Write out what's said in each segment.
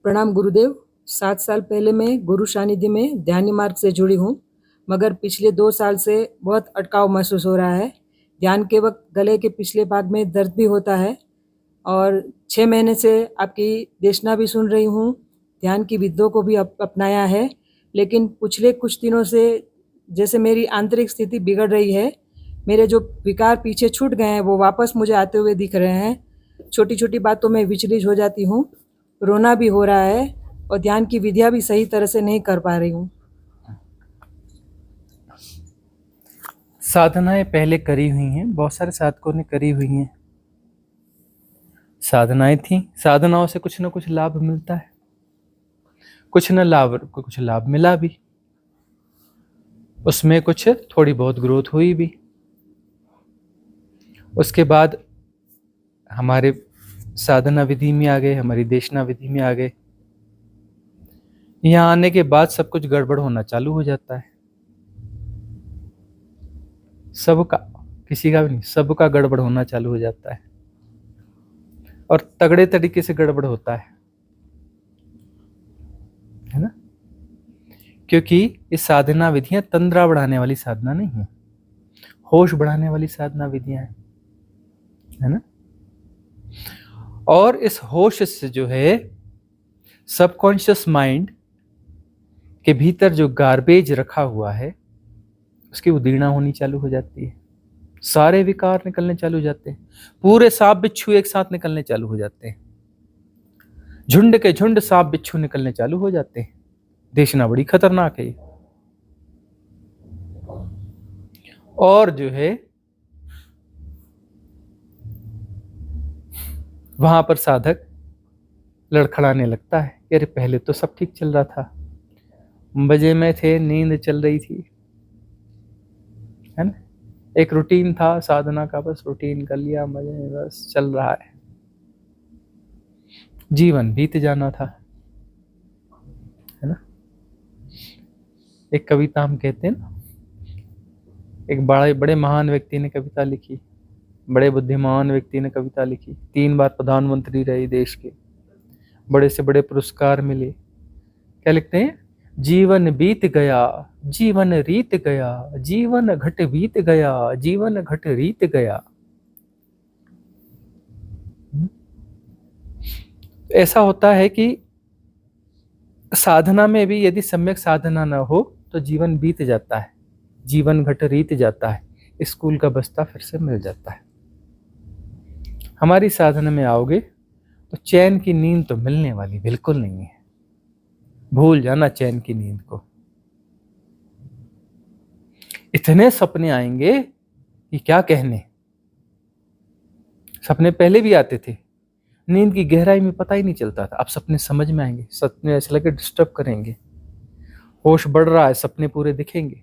प्रणाम गुरुदेव। 7 साल पहले मैं गुरु सानिध्य में ध्यानी मार्ग से जुड़ी हूँ, मगर पिछले 2 साल से बहुत अटकाव महसूस हो रहा है। ध्यान के वक़्त गले के पिछले भाग में दर्द भी होता है और 6 महीने से आपकी देशना भी सुन रही हूँ, ध्यान की विधियों को भी अपनाया है, लेकिन पिछले कुछ दिनों से जैसे मेरी आंतरिक स्थिति बिगड़ रही है। मेरे जो विकार पीछे छूट गए हैं, वो वापस मुझे आते हुए दिख रहे हैं। छोटी-छोटी बातों में विचलित हो जाती हूँ, रोना भी हो रहा है और ध्यान की विधियाँ भी सही तरह से नहीं कर पा रही हूँ। साधनाएं पहले करी हुई हैं, बहुत सारे साधकों ने करी हुई हैं। साधनाएं थी, साधनाओं से कुछ ना कुछ लाभ मिलता है, कुछ लाभ मिला भी, उसमें कुछ थोड़ी बहुत ग्रोथ हुई भी। उसके बाद हमारे साधना विधि में आ गए, हमारी देशना विधि में आ गए। यहाँ आने के बाद सब कुछ गड़बड़ होना चालू हो जाता है, सबका, किसी का भी नहीं, सबका गड़बड़ होना चालू हो जाता है और तगड़े तरीके से गड़बड़ होता है ना। क्योंकि ये साधना विधियां तंद्रा बढ़ाने वाली साधना नहीं है, होश बढ़ाने वाली साधना विधियां हैं, है ना। और इस होश से जो है सबकॉन्शियस माइंड के भीतर जो गार्बेज रखा हुआ है उसकी उदीर्णा होनी चालू हो जाती है, सारे विकार निकलने चालू हो जाते हैं, पूरे सांप बिच्छू एक साथ निकलने चालू हो जाते हैं, झुंड के झुंड सांप बिच्छू निकलने चालू हो जाते हैं। देशना बड़ी खतरनाक है। और जो है वहां पर साधक लड़खड़ाने लगता है, अरे पहले तो सब ठीक चल रहा था, मजे में थे, नींद चल रही थी, है ना, एक रूटीन था साधना का, बस रूटीन कर लिया, मजे में बस चल रहा है, जीवन बीत जाना था, है ना। एक कविता हम कहते हैं ना, एक बड़े महान व्यक्ति ने कविता लिखी, बड़े बुद्धिमान व्यक्ति ने कविता लिखी, 3 बार प्रधानमंत्री रहे देश के, बड़े से बड़े पुरस्कार मिले। क्या लिखते हैं? जीवन बीत गया, जीवन रीत गया, जीवन घट बीत गया, जीवन घट रीत गया। ऐसा होता है कि साधना में भी यदि सम्यक साधना न हो तो जीवन बीत जाता है, जीवन घट रीत जाता है, स्कूल का बस्ता फिर से मिल जाता है। हमारी साधना में आओगे तो चैन की नींद तो मिलने वाली बिल्कुल नहीं है, भूल जाना चैन की नींद को। इतने सपने आएंगे कि क्या कहने, सपने पहले भी आते थे, नींद की गहराई में पता ही नहीं चलता था, अब सपने समझ में आएंगे, सपने ऐसे लगे डिस्टर्ब करेंगे, होश बढ़ रहा है, सपने पूरे दिखेंगे,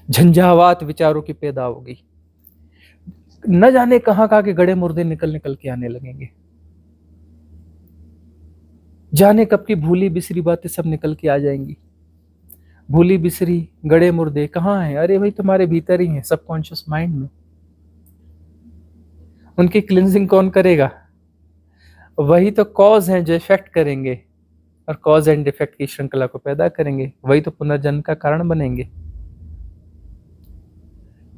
झंझावात विचारों की पैदा होगी, न जाने कहां कहां के गड़े मुर्दे निकल निकल के आने लगेंगे, जाने कब की भूली बिसरी बातें सब निकल के आ जाएंगी। भूली बिसरी गड़े मुर्दे कहाँ हैं? अरे भाई तुम्हारे भीतर ही हैं, सबकॉन्शियस माइंड में। उनकी क्लिनजिंग कौन करेगा? वही तो कॉज हैं जो इफेक्ट करेंगे और कॉज एंड इफेक्ट की श्रृंखला को पैदा करेंगे, वही तो पुनर्जन्म का कारण बनेंगे।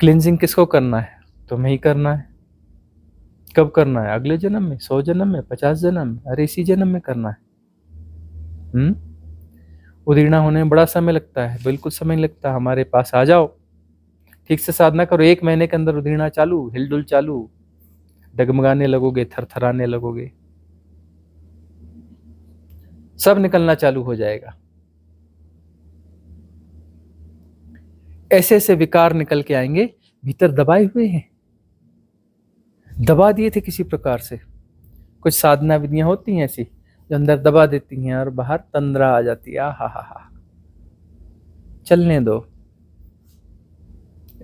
क्लिनजिंग किसको करना है? तुम्हें ही करना है। कब करना है? अगले जन्म में, 100 जन्म में, 50 जन्म में, अरे इसी जन्म में करना है। उदीर्णा होने में बड़ा समय लगता है, बिल्कुल समय नहीं लगता। हमारे पास आ जाओ, ठीक से साधना करो, 1 महीने के अंदर उदीर्णा चालू, हिलडुल चालू, डगमगाने लगोगे, थरथराने लगोगे, सब निकलना चालू हो जाएगा। ऐसे ऐसे विकार निकल के आएंगे, भीतर दबाए हुए हैं, दबा दिए थे किसी प्रकार से। कुछ साधना विधियां होती हैं ऐसी जो अंदर दबा देती हैं और बाहर तंद्रा आ जाती है। हा, चलने दो,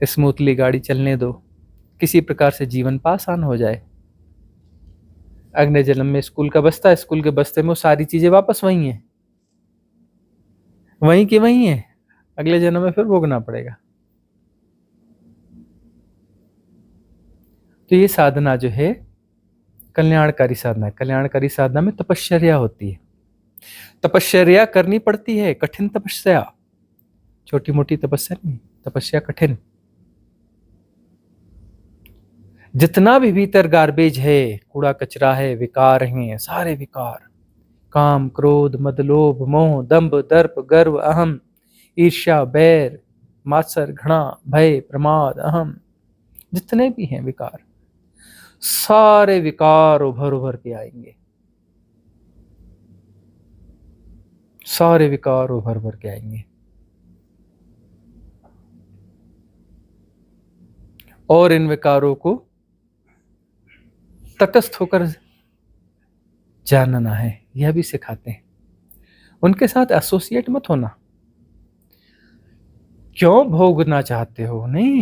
स्मूथली गाड़ी चलने दो, किसी प्रकार से जीवन पासान हो जाए। अगले जन्म में स्कूल का बस्ता, स्कूल के बस्ते में वो सारी चीजें वापस वही हैं, वहीं की वहीं है, अगले जन्म में फिर भोगना पड़ेगा। तो ये साधना जो है कल्याणकारी साधना है। कल्याणकारी साधना में तपश्चर्या होती है, तपश्चर्या करनी पड़ती है, कठिन तपस्या, छोटी मोटी तपस्या नहीं, तपस्या कठिन। जितना भी भीतर गार्बेज है, कूड़ा कचरा है, विकार हैं, सारे विकार, काम, क्रोध, मद, लोभ, मोह, दंभ, दर्प, गर्व, अहम, ईर्ष्या, बैर, मात्सर, घृणा, भय, प्रमाद, अहम, जितने भी हैं विकार, सारे विकार उभर उभर के आएंगे, सारे विकार उभर उभर के आएंगे। और इन विकारों को तटस्थ होकर जानना है, यह भी सिखाते हैं। उनके साथ एसोसिएट मत होना। क्यों भोगना चाहते हो? नहीं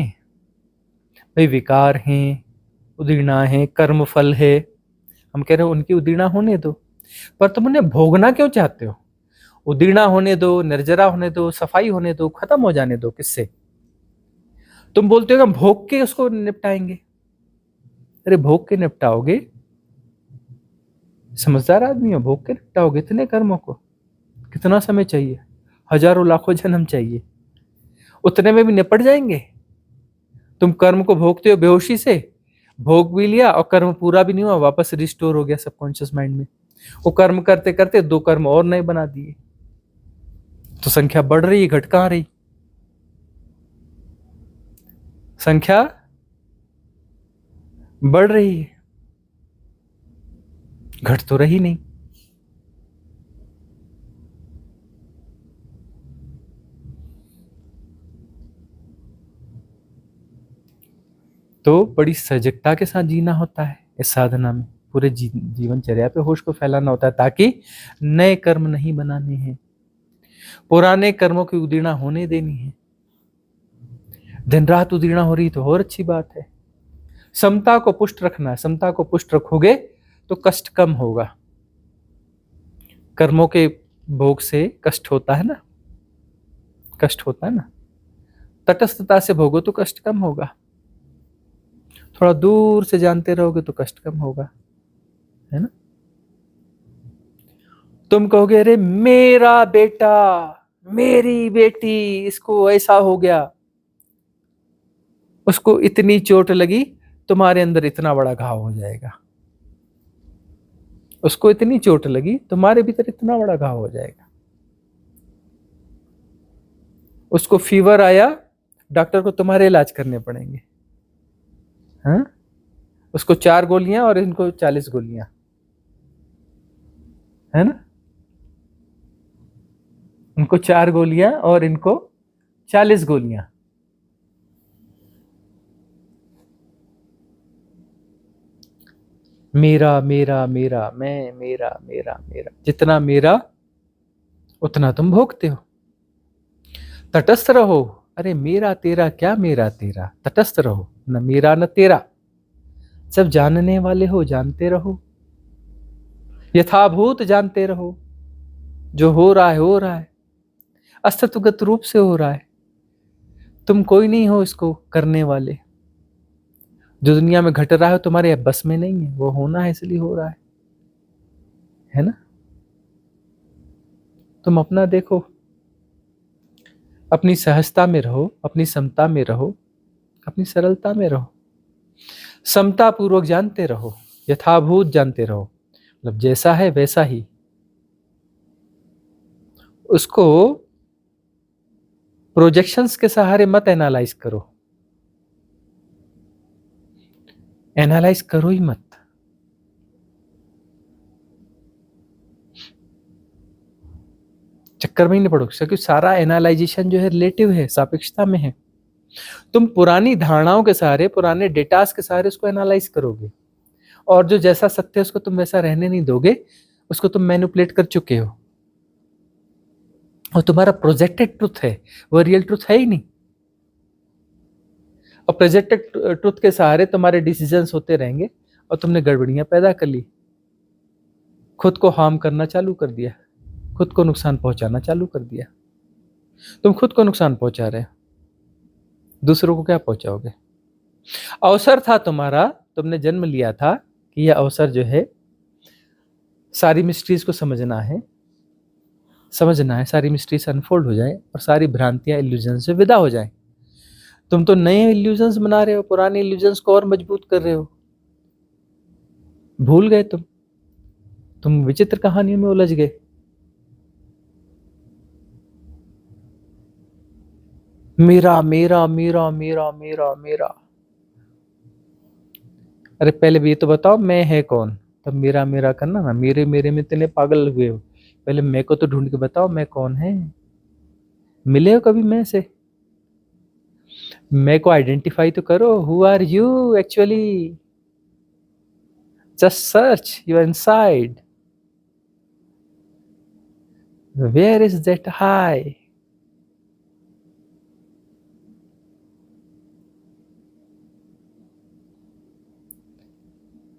भाई, विकार हैं, उदीर्णा है, कर्म फल है, हम कह रहे हो उनकी उदीर्णा होने दो, पर तुम उन्हें भोगना क्यों चाहते हो? उदीर्णा होने दो, निर्जरा होने दो, सफाई होने दो, खत्म हो जाने दो। किससे? तुम बोलते हो हम भोग के उसको निपटाएंगे। अरे भोग के निपटाओगे, समझदार आदमी हो, भोग के निपटाओगे इतने कर्मों को? कितना समय चाहिए? हजारों लाखों जन्म चाहिए, उतने में भी निपट जाएंगे। तुम कर्म को भोगते हो बेहोशी से, भोग भी लिया और कर्म पूरा भी नहीं हुआ, वापस रिस्टोर हो गया सबकॉन्शियस माइंड में। वो कर्म करते करते 2 कर्म और नए बना दिए, तो संख्या बढ़ रही है, घट कहां रही? संख्या बढ़ रही है, घट तो रही नहीं। तो बड़ी सजगता के साथ जीना होता है इस साधना में, पूरे जीवनचर्या पे होश को फैलाना होता है, ताकि नए कर्म नहीं बनाने हैं, पुराने कर्मों की उदीर्णा होने देनी है। दिन रात उदीर्णा हो रही तो और अच्छी बात है। समता को पुष्ट रखना है, समता को पुष्ट रखोगे तो कष्ट कम होगा। कर्मों के भोग से कष्ट होता है ना, कष्ट होता है ना। तटस्थता से भोगो तो कष्ट कम होगा, थोड़ा दूर से जानते रहोगे तो कष्ट कम होगा, है ना। तुम कहोगे अरे मेरा बेटा, मेरी बेटी, इसको ऐसा हो गया, उसको इतनी चोट लगी, तुम्हारे अंदर इतना बड़ा घाव हो जाएगा। उसको इतनी चोट लगी, तुम्हारे भीतर इतना बड़ा घाव हो जाएगा। उसको फीवर आया, डॉक्टर को तुम्हारे इलाज करने पड़ेंगे, हाँ? उसको 4 गोलियां और इनको 40 गोलियां, है ना। उनको 4 गोलियां और इनको 40 गोलियां। मेरा मेरा मेरा, मैं, मेरा मेरा मेरा, जितना मेरा उतना तुम भोगते हो। तटस्थ रहो। अरे मेरा तेरा क्या, मेरा तेरा, तटस्थ रहो, न मेरा न तेरा, सब जानने वाले हो, जानते रहो, यथाभूत जानते रहो। जो हो रहा है हो रहा है, अस्तित्वगत रूप से हो रहा है, तुम कोई नहीं हो इसको करने वाले। जो दुनिया में घट रहा है तुम्हारे बस में नहीं है, वो होना है इसलिए हो रहा है ना। तुम अपना देखो, अपनी सहजता में रहो, अपनी समता में रहो, अपनी सरलता में रहो, समता पूर्वक जानते रहो, यथाभूत जानते रहो, मतलब जैसा है वैसा ही। उसको प्रोजेक्शंस के सहारे मत एनालाइज करो, एनालाइज करो ही मत। चक्कर में ही नहीं पड़ो, क्योंकि सारा एनालाइजेशन जो है रिलेटिव है, सापेक्षता में है। तुम पुरानी धारणाओं के सहारे, पुराने डेटास के सहारे उसको एनालाइज करोगे, और जो जैसा सत्य है उसको तुम वैसा रहने नहीं दोगे, उसको तुम मैनिपुलेट कर चुके हो। और तुम्हारा प्रोजेक्टेड ट्रुथ है, वो रियल ट्रुथ है ही नहीं। और प्रोजेक्टेड ट्रुथ के सहारे तुम्हारे डिसीजंस होते रहेंगे, और तुमने गड़बड़ियां पैदा कर ली, खुद को हार्म करना चालू कर दिया, खुद को नुकसान पहुंचाना चालू कर दिया। तुम खुद को नुकसान पहुंचा रहे हो, दूसरों को क्या पहुंचाओगे? अवसर था तुम्हारा, तुमने जन्म लिया था कि यह अवसर जो है सारी मिस्ट्रीज को समझना है, सारी मिस्ट्रीज अनफोल्ड हो जाए और सारी भ्रांतियां इल्यूजन से विदा हो जाए। तुम तो नए इल्यूजन्स बना रहे हो, पुराने इल्यूजन्स को और मजबूत कर रहे हो। भूल गए तुम विचित्र कहानियों में उलझ गए। मेरा मेरा मेरा मेरा मेरा मेरा। अरे पहले भी ये तो बताओ मैं है कौन, तब मेरा मेरा करना ना। मेरे मेरे में इतने पागल हुए हो, पहले मैं को तो ढूंढ के बताओ मैं कौन है। मिले हो कभी मैं से? मैं को आइडेंटिफाई तो करो। Who are you actually? Just search your inside. Where is that high?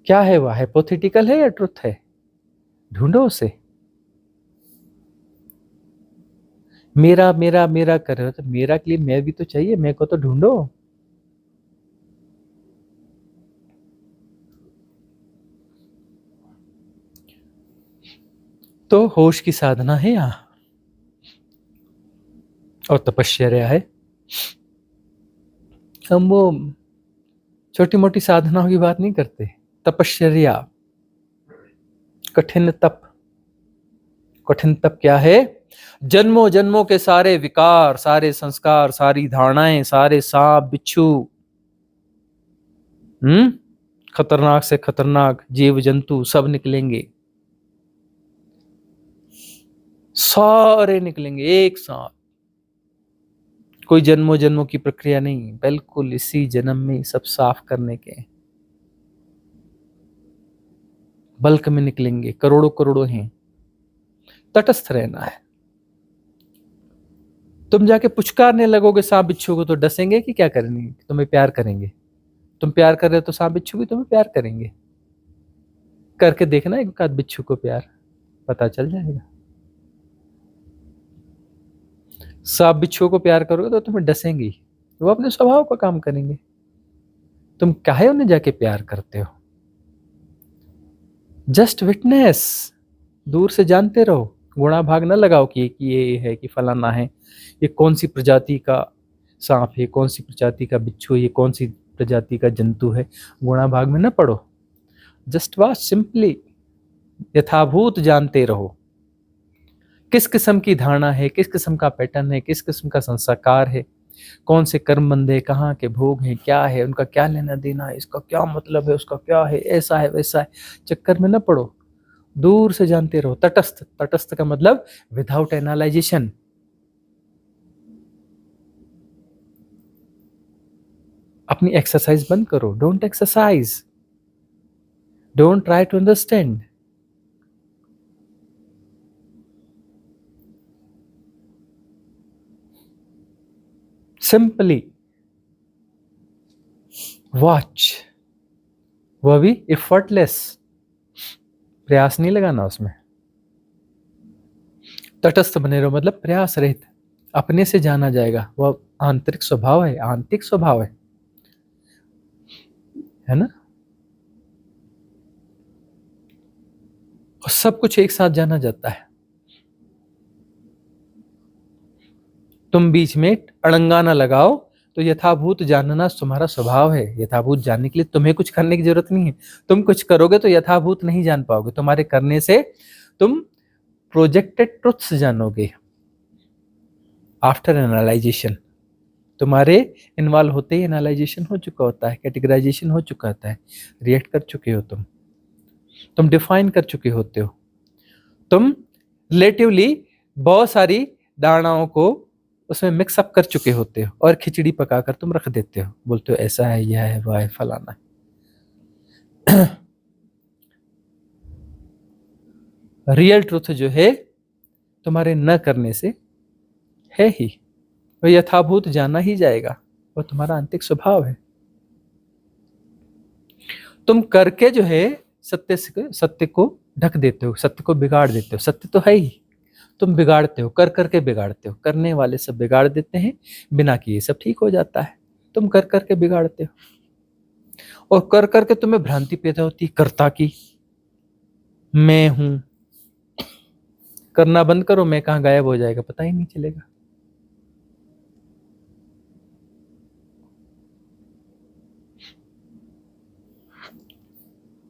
क्या है वह? हाइपोथेटिकल है या ट्रुथ है? ढूंढो उसे। मेरा मेरा मेरा कर रहे हो तो मेरा के लिए मैं भी तो चाहिए, मैं को तो ढूंढो। तो होश की साधना है यहां और तपश्चर्या है। हम वो छोटी मोटी साधनाओं की बात नहीं करते। तपश्चर्या, कठिन तप। कठिन तप क्या है? जन्मों जन्मों के सारे विकार, सारे संस्कार, सारी धारणाएं, सारे सांप बिच्छू, खतरनाक से खतरनाक जीव जंतु सब निकलेंगे, सारे निकलेंगे एक साथ। कोई जन्मों जन्मों की प्रक्रिया नहीं, बिल्कुल इसी जन्म में सब साफ करने के। बल्क में निकलेंगे, करोड़ों करोड़ों हैं। तटस्थ रहना है। तुम जाके पुचकारने लगोगे सांप बिच्छू को तो डसेंगे कि क्या करेंगे? तुम्हें प्यार करेंगे। तुम प्यार कर रहे हो तो सांप बिच्छू भी तुम्हें प्यार करेंगे। करके देखना एक आध बिच्छू को प्यार, पता चल जाएगा। सांप बिच्छू को प्यार करोगे तो तुम्हें डसेंगी, वो अपने स्वभाव का काम करेंगे। तुम काहे उन्हें जाके प्यार करते हो? जस्ट विटनेस, दूर से जानते रहो। गुणा भाग न लगाओ कि ये है कि फलाना है, ये कौन सी प्रजाति का सांप है, कौन सी प्रजाति का बिच्छू है, ये कौन सी प्रजाति का जंतु है। गुणा भाग में न पड़ो। जस्ट वॉच सिंपली, यथाभूत जानते रहो। किस किस्म की धारणा है, किस किस्म का पैटर्न है, किस किस्म का संस्कार है, कौन से कर्म बंधे, कहाँ के भोग हैं, क्या है, उनका क्या लेना देना है, इसका क्या मतलब है, उसका क्या है, ऐसा है वैसा है। चक्कर में न पड़ो, दूर से जानते रहो। तटस्थ, तटस्थ का मतलब विदाउट एनालाइजेशन। अपनी एक्सरसाइज बंद करो। Don't exercise, don't try to understand. Simply watch, वह भी एफर्टलेस, प्रयास नहीं लगाना उसमें। तटस्थ बने रहो मतलब प्रयास रहित, अपने से जाना जाएगा। वह आंतरिक स्वभाव है, आंतरिक स्वभाव है ना। और सब कुछ एक साथ जाना जाता है। तुम बीच में अड़ंगा ना लगाओ। तो यथाभूत जानना तुम्हारा स्वभाव है। यथाभूत जानने के लिए तुम्हें कुछ करने की जरूरत नहीं है। तुम कुछ करोगे तो यथाभूत नहीं जान पाओगे। तुम्हारे करने से तुम प्रोजेक्टेड ट्रुथ्स जानोगे आफ्टर एनालाइजेशन। तुम्हारे इन्वॉल्व होते ही एनालाइजेशन हो चुका होता है, कैटेगराइजेशन हो चुका होता है, रिएक्ट कर चुके हो तुम डिफाइन कर चुके होते हो। तुम रिलेटिवली बहुत सारी धारणाओं को उसमें मिक्सअप कर चुके होते हो और खिचड़ी पकाकर तुम रख देते हो। बोलते हो ऐसा है, यह है, वह है, फलाना है। रियल ट्रुथ जो है तुम्हारे न करने से है ही, वह यथाभूत जाना ही जाएगा। वह तुम्हारा आंतरिक स्वभाव है। तुम करके जो है सत्य को ढक देते हो, सत्य को बिगाड़ देते हो। सत्य तो है ही, तुम बिगाड़ते हो, कर करके बिगाड़ते हो। करने वाले सब बिगाड़ देते हैं, बिना किए सब ठीक हो जाता है। तुम कर करके बिगाड़ते हो। और कर करके तुम्हें भ्रांति पैदा होती है कर्ता की, मैं हूं। करना बंद करो, मैं कहां गायब हो जाएगा पता ही नहीं चलेगा।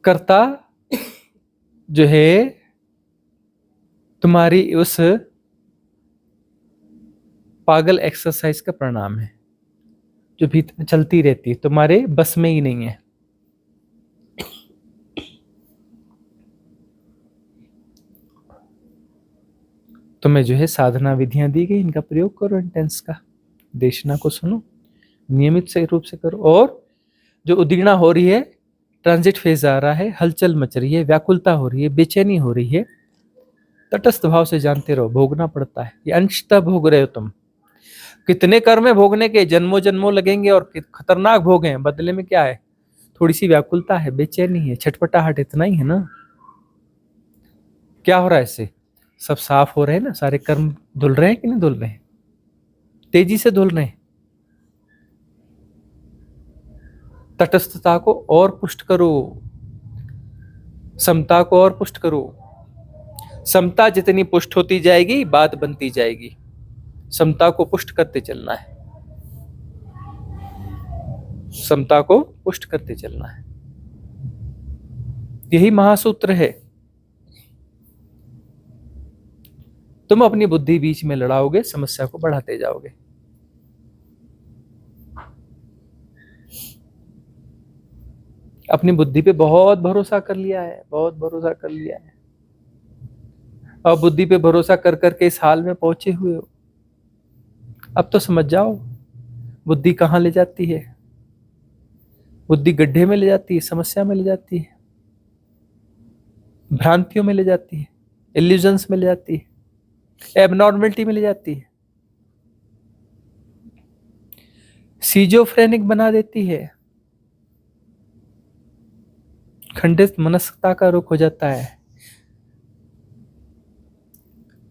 कर्ता जो है तुम्हारी उस पागल एक्सरसाइज का परिणाम है जो भी चलती रहती है, तुम्हारे बस में ही नहीं है। तुम्हें जो है साधना विधियां दी गई, इनका प्रयोग करो, इंटेंस का, देशना को सुनो, नियमित से रूप से करो। और जो उद्दीपना हो रही है, ट्रांजिट फेज आ रहा है, हलचल मच रही है, व्याकुलता हो रही है, बेचैनी हो रही है, तटस्थ भाव से जानते रहो, भोगना पड़ता है, ये अंशतः भोग रहे हो तुम। कितने कर्म है भोगने के, जन्मों जन्मों लगेंगे और खतरनाक भोग हैं, बदले में क्या है, थोड़ी सी व्याकुलता है, बेचैनी है, छटपटाहट, इतना ही है ना। क्या हो रहा है इससे, सब साफ हो रहे हैं ना, सारे कर्म धुल रहे हैं कि नहीं धुल रहे हैं, तेजी से धुल रहे हैं। तटस्थता को और पुष्ट करो, समता को और पुष्ट करो। समता जितनी पुष्ट होती जाएगी बात बनती जाएगी, समता को पुष्ट करते चलना है, समता को पुष्ट करते चलना है, यही महासूत्र है। तुम अपनी बुद्धि बीच में लड़ाओगे, समस्या को बढ़ाते जाओगे। अपनी बुद्धि पे बहुत भरोसा कर लिया है, बहुत भरोसा कर लिया है, और बुद्धि पे भरोसा कर करके इस हाल में पहुंचे हुए हो। अब तो समझ जाओ बुद्धि कहां ले जाती है। बुद्धि गड्ढे में ले जाती है, समस्या में ले जाती है, भ्रांतियों में ले जाती है, इल्यूजन्स में ले जाती है, एबनॉर्मलिटी में ले जाती है, सीजोफ्रेनिक बना देती है, खंडित मनस्कता का रुख हो जाता है,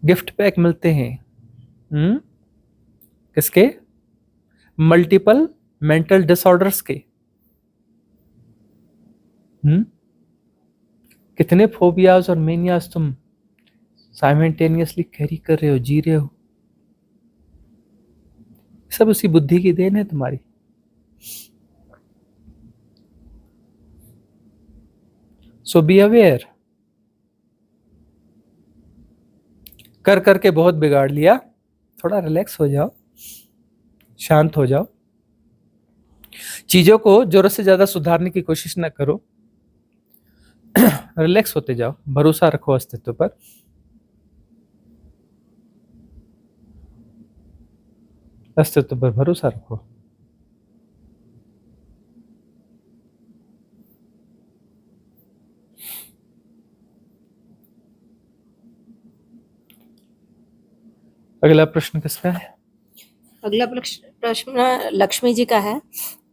गिफ्ट पैक मिलते हैं किसके, मल्टीपल मेंटल डिसऑर्डर्स के। कितने फोबियाज और मेनियाज तुम साइमल्टेनियसली कैरी कर रहे हो, जी रहे हो, सब उसी बुद्धि की देन है तुम्हारी। सो बी अवेयर। कर करके बहुत बिगाड़ लिया, थोड़ा रिलैक्स हो जाओ, शांत हो जाओ, चीजों को जरूरत से ज्यादा सुधारने की कोशिश ना करो, रिलैक्स होते जाओ, भरोसा रखो अस्तित्व पर। अस्तित्व पर भरोसा रखो। अगला प्रश्न किसका है? अगला प्रश्न लक्ष्मी जी का है।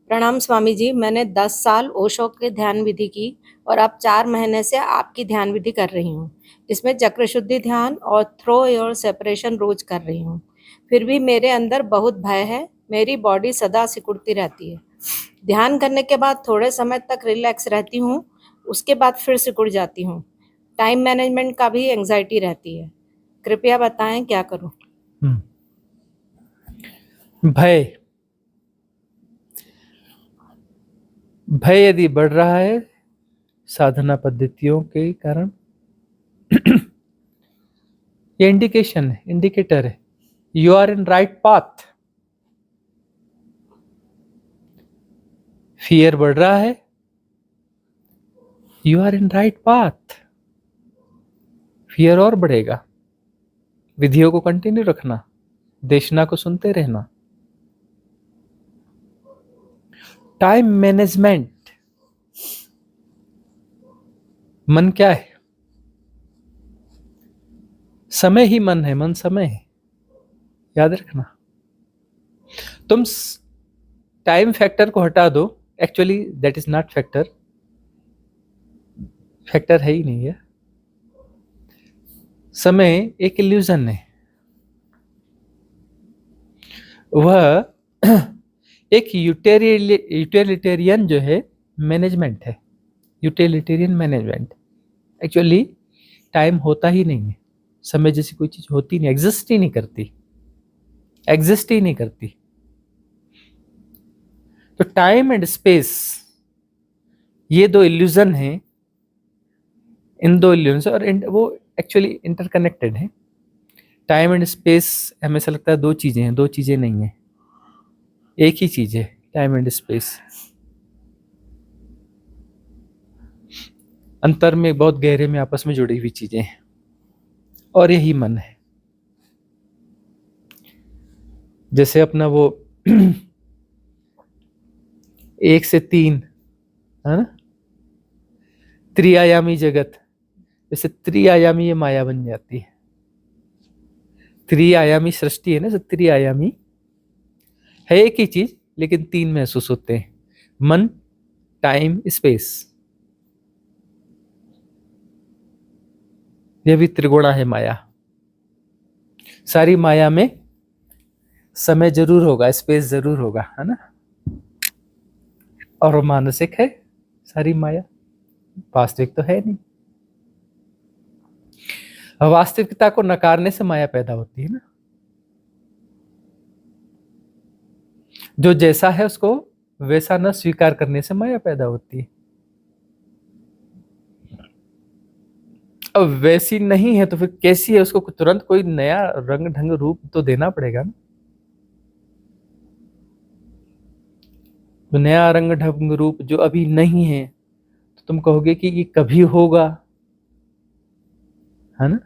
प्रणाम स्वामी जी, मैंने 10 साल ओशो के ध्यान विधि की और अब 4 महीने से आपकी ध्यान विधि कर रही हूँ। इसमें चक्र शुद्धि ध्यान और थ्रो योर सेपरेशन रोज कर रही हूँ। फिर भी मेरे अंदर बहुत भय है, मेरी बॉडी सदा सिकुड़ती रहती है। ध्यान करने के बाद थोड़े समय तक रिलैक्स रहती हूँ, उसके बाद फिर सिकुड़ जाती हूँ। टाइम मैनेजमेंट का भी एंजाइटी रहती है, कृपया बताएं क्या करूँ। भय, भय यदि बढ़ रहा है साधना पद्धतियों के कारण, ये इंडिकेशन है, इंडिकेटर है, you are in right path. Fear बढ़ रहा है, you are in right path. Fear और बढ़ेगा, विधियों को कंटिन्यू रखना, देशना को सुनते रहना। टाइम मैनेजमेंट, मन क्या है, समय ही मन है, मन समय है, याद रखना। तुम टाइम फैक्टर को हटा दो, actually that is not factor, factor है ही नहीं है। समय एक इल्यूजन है, वह एक यूटिलिटेरियन जो है मैनेजमेंट है, यूटिलिटेरियन मैनेजमेंट। एक्चुअली टाइम होता ही नहीं है, समय जैसी कोई चीज होती नहीं, एग्जिस्ट ही नहीं करती, एग्जिस्ट ही नहीं करती। तो टाइम एंड स्पेस, ये दो इल्यूजन हैं, इन दो इल्यूजन से, और वो एक्चुअली इंटरकनेक्टेड है। टाइम एंड स्पेस हमें ऐसा लगता है दो चीजें हैं, दो चीजें नहीं है, एक ही चीज है टाइम एंड स्पेस। अंतर में बहुत गहरे में आपस में जुड़ी हुई चीजें हैं, और यही मन है। जैसे अपना वो 1 से 3 है ना, त्रिआयामी जगत, जैसे त्रिआयामी ये माया बन जाती है। त्रिआयामी सृष्टि है ना, सब त्रिआयामी है, एक ही चीज लेकिन 3 महसूस होते हैं, मन, टाइम, स्पेस। यह भी त्रिगुणा है माया। सारी माया में समय जरूर होगा, स्पेस जरूर होगा, है ना, और वो मानसिक है सारी माया, वास्तविक तो है नहीं। वास्तविकता को नकारने से माया पैदा होती है ना। जो जैसा है उसको वैसा न स्वीकार करने से माया पैदा होती है। अब वैसी नहीं है तो फिर कैसी है, उसको तुरंत कोई नया रंग ढंग रूप तो देना पड़ेगा ना। तो नया रंग ढंग रूप जो अभी नहीं है, तो तुम कहोगे कि ये कभी होगा, है ना।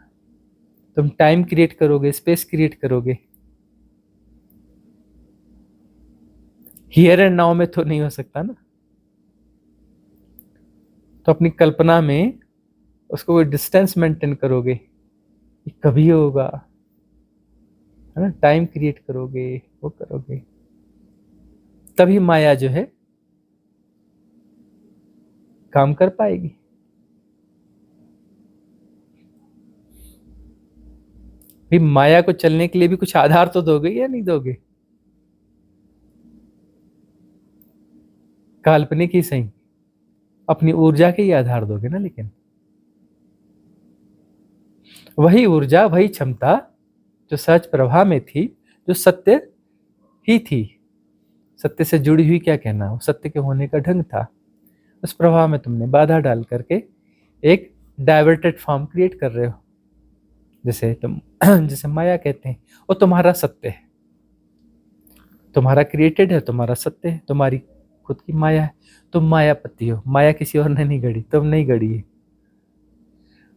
तुम टाइम क्रिएट करोगे, स्पेस क्रिएट करोगे, हियर एंड नाउ में तो नहीं हो सकता ना। तो अपनी कल्पना में उसको कोई डिस्टेंस मेंटेन करोगे, ये कभी होगा, है ना, टाइम क्रिएट करोगे, वो करोगे, तभी माया जो है काम कर पाएगी। भाई माया को चलने के लिए भी कुछ आधार तो दोगे या नहीं दोगे, काल्पनिक ही सही, अपनी ऊर्जा के ही आधार दोगे ना। लेकिन वही ऊर्जा, वही क्षमता जो सहज प्रभा में थी, जो सत्य ही थी, सत्य से जुड़ी हुई क्या कहना, वो सत्य के होने का ढंग था, उस प्रभाव में तुमने बाधा डाल करके एक डाइवर्टेड फॉर्म क्रिएट कर रहे हो। जैसे तुम जैसे माया कहते हैं, वो तुम्हारा सत्य है, तुम्हारा क्रिएटेड है, तुम्हारा सत्य है, तुम्हारी खुद की माया है। तुम मायापति हो, माया किसी और ने नहीं गढ़ी, तुम नहीं गढ़ी है।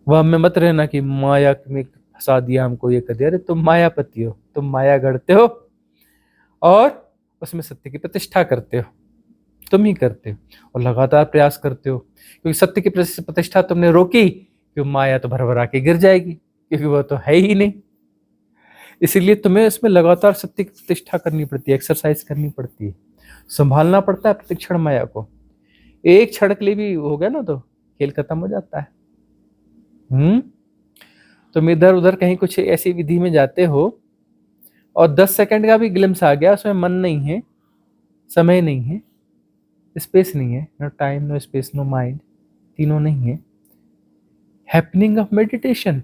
वह में मत रहना कि माया में फंसा दिया हमको, ये कर दिया। अरे तुम मायापति हो, तुम माया गढ़ते हो और उसमें सत्य की प्रतिष्ठा करते हो, तुम ही करते हो, और लगातार प्रयास करते हो, क्योंकि सत्य की प्रतिष्ठा तुमने रोकी, क्योंकि माया तो भरभरा के गिर जाएगी, क्योंकि वह तो है ही नहीं। इसीलिए तुम्हें इसमें लगातार सत्य की प्रतिष्ठा करनी पड़ती है, एक्सरसाइज करनी पड़ती है, संभालना पड़ता है प्रतिक्षण माया को। एक क्षण के लिए भी हो गया ना तो खेल खत्म हो जाता है। तुम इधर उधर कहीं कुछ ऐसी विधि में जाते हो और 10 सेकंड का भी ग्लिम्स आ गया, उसमें मन नहीं है, समय नहीं है, स्पेस नहीं है, no time, no space, no mind, तीनों नहीं है। हैपनिंग ऑफ मेडिटेशन,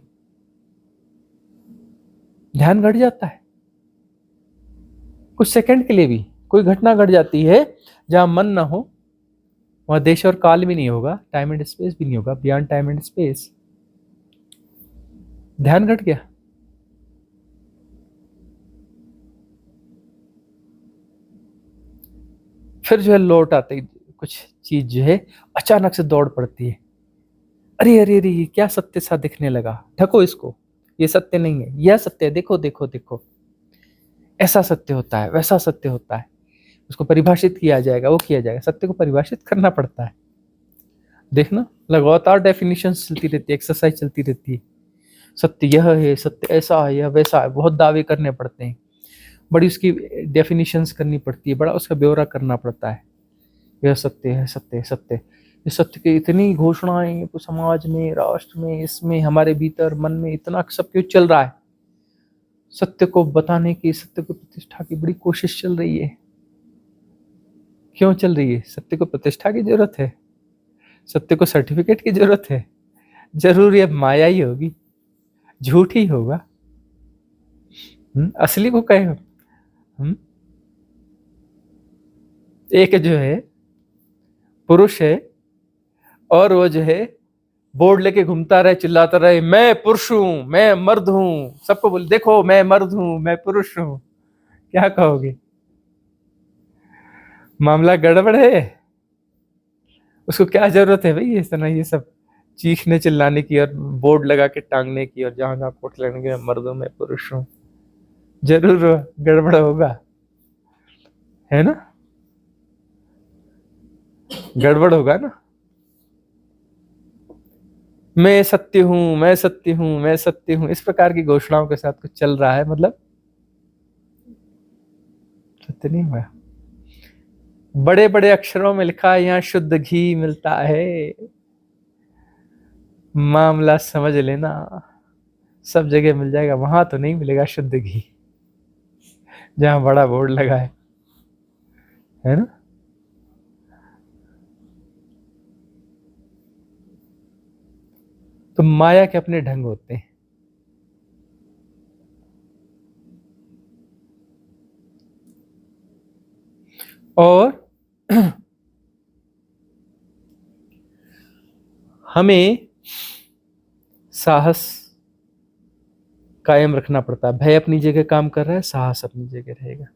ध्यान घट जाता है। कुछ सेकंड के लिए भी कोई घटना घट जाती है जहां मन ना हो, वहां देश और काल भी नहीं होगा, टाइम एंड स्पेस भी नहीं होगा, बियॉन्ड टाइम एंड स्पेस, ध्यान घट गया। फिर जो है लौट आते ही कुछ चीज जो है अचानक से दौड़ पड़ती है, अरे अरे अरे ये क्या सत्य सा दिखने लगा, ढको इसको, ये सत्य नहीं है, यह सत्य है, देखो देखो देखो, ऐसा सत्य होता है, वैसा सत्य होता है, उसको परिभाषित किया जाएगा, वो किया जाएगा। सत्य को परिभाषित करना पड़ता है। देखना लगातार डेफिनेशन चलती रहती है, एक्सरसाइज चलती रहती है। सत्य यह है, सत्य ऐसा है, यह वैसा है, बहुत दावे करने पड़ते हैं, बड़ी उसकी डेफिनेशंस करनी पड़ती है, बड़ा उसका ब्यौरा करना पड़ता है। यह सत्य है, सत्य है, सत्य है। इस सत्य की इतनी घोषणाएं समाज में, राष्ट्र में, इसमें, हमारे भीतर मन में इतना सब कुछ चल रहा है। सत्य को बताने की, सत्य को प्रतिष्ठा की बड़ी कोशिश चल रही है, क्यों चल रही है? सत्य को प्रतिष्ठा की जरूरत है, सत्य को सर्टिफिकेट की जरूरत है, जरूर अब माया ही होगी, झूठ ही होगा। असली को कहे एक जो है पुरुष है और वो जो है बोर्ड लेके घूमता रहे, चिल्लाता रहे, मैं पुरुष हूं, मैं मर्द हूं, सबको बोल देखो मैं मर्द हूं, मैं पुरुष हूं। क्या कहोगे? मामला गड़बड़ है। उसको क्या जरूरत है भाई इस तरह ये सब चीखने चिल्लाने की और बोर्ड लगा के टांगने की और जहां जहां कोट लेने की, मर्द हूं, मैं पुरुष हूं। जरूर गड़बड़ होगा, है ना? गड़बड़ होगा ना। मैं सत्य हूं, मैं सत्य हूं, मैं सत्य हूं, इस प्रकार की घोषणाओं के साथ कुछ चल रहा है, मतलब सत्य नहीं हुआ। बड़े बड़े अक्षरों में लिखा है यहाँ शुद्ध घी मिलता है। मामला समझ लेना, सब जगह मिल जाएगा, वहां तो नहीं मिलेगा शुद्ध घी जहां बड़ा बोर्ड लगा है ना? तो माया के अपने ढंग होते हैं। और हमें साहस कायम रखना पड़ता है। भय अपनी जगह काम कर रहा है, साहस अपनी जगह रहेगा।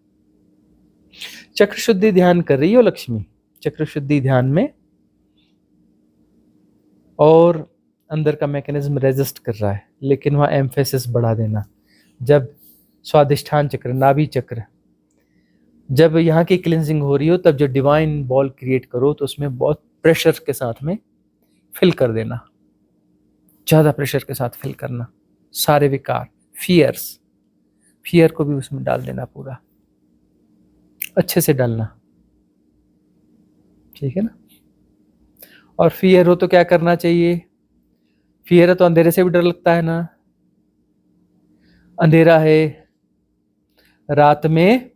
चक्र शुद्धि ध्यान कर रही हो लक्ष्मी, चक्र शुद्धि ध्यान में, और अंदर का मैकेनिज्म रेजिस्ट कर रहा है, लेकिन वहां एम्फेसिस बढ़ा देना। जब स्वादिष्ठान चक्र, नाभि चक्र, जब यहाँ की क्लिनजिंग हो रही हो, तब जो डिवाइन बॉल क्रिएट करो तो उसमें बहुत प्रेशर के साथ में फिल कर देना, ज्यादा प्रेशर के साथ फिल करना। सारे विकार, फियर को भी उसमें डाल देना, पूरा अच्छे से डालना, ठीक है ना? और फियर हो तो क्या करना चाहिए? फियर है तो अंधेरे से भी डर लगता है ना। अंधेरा है, रात में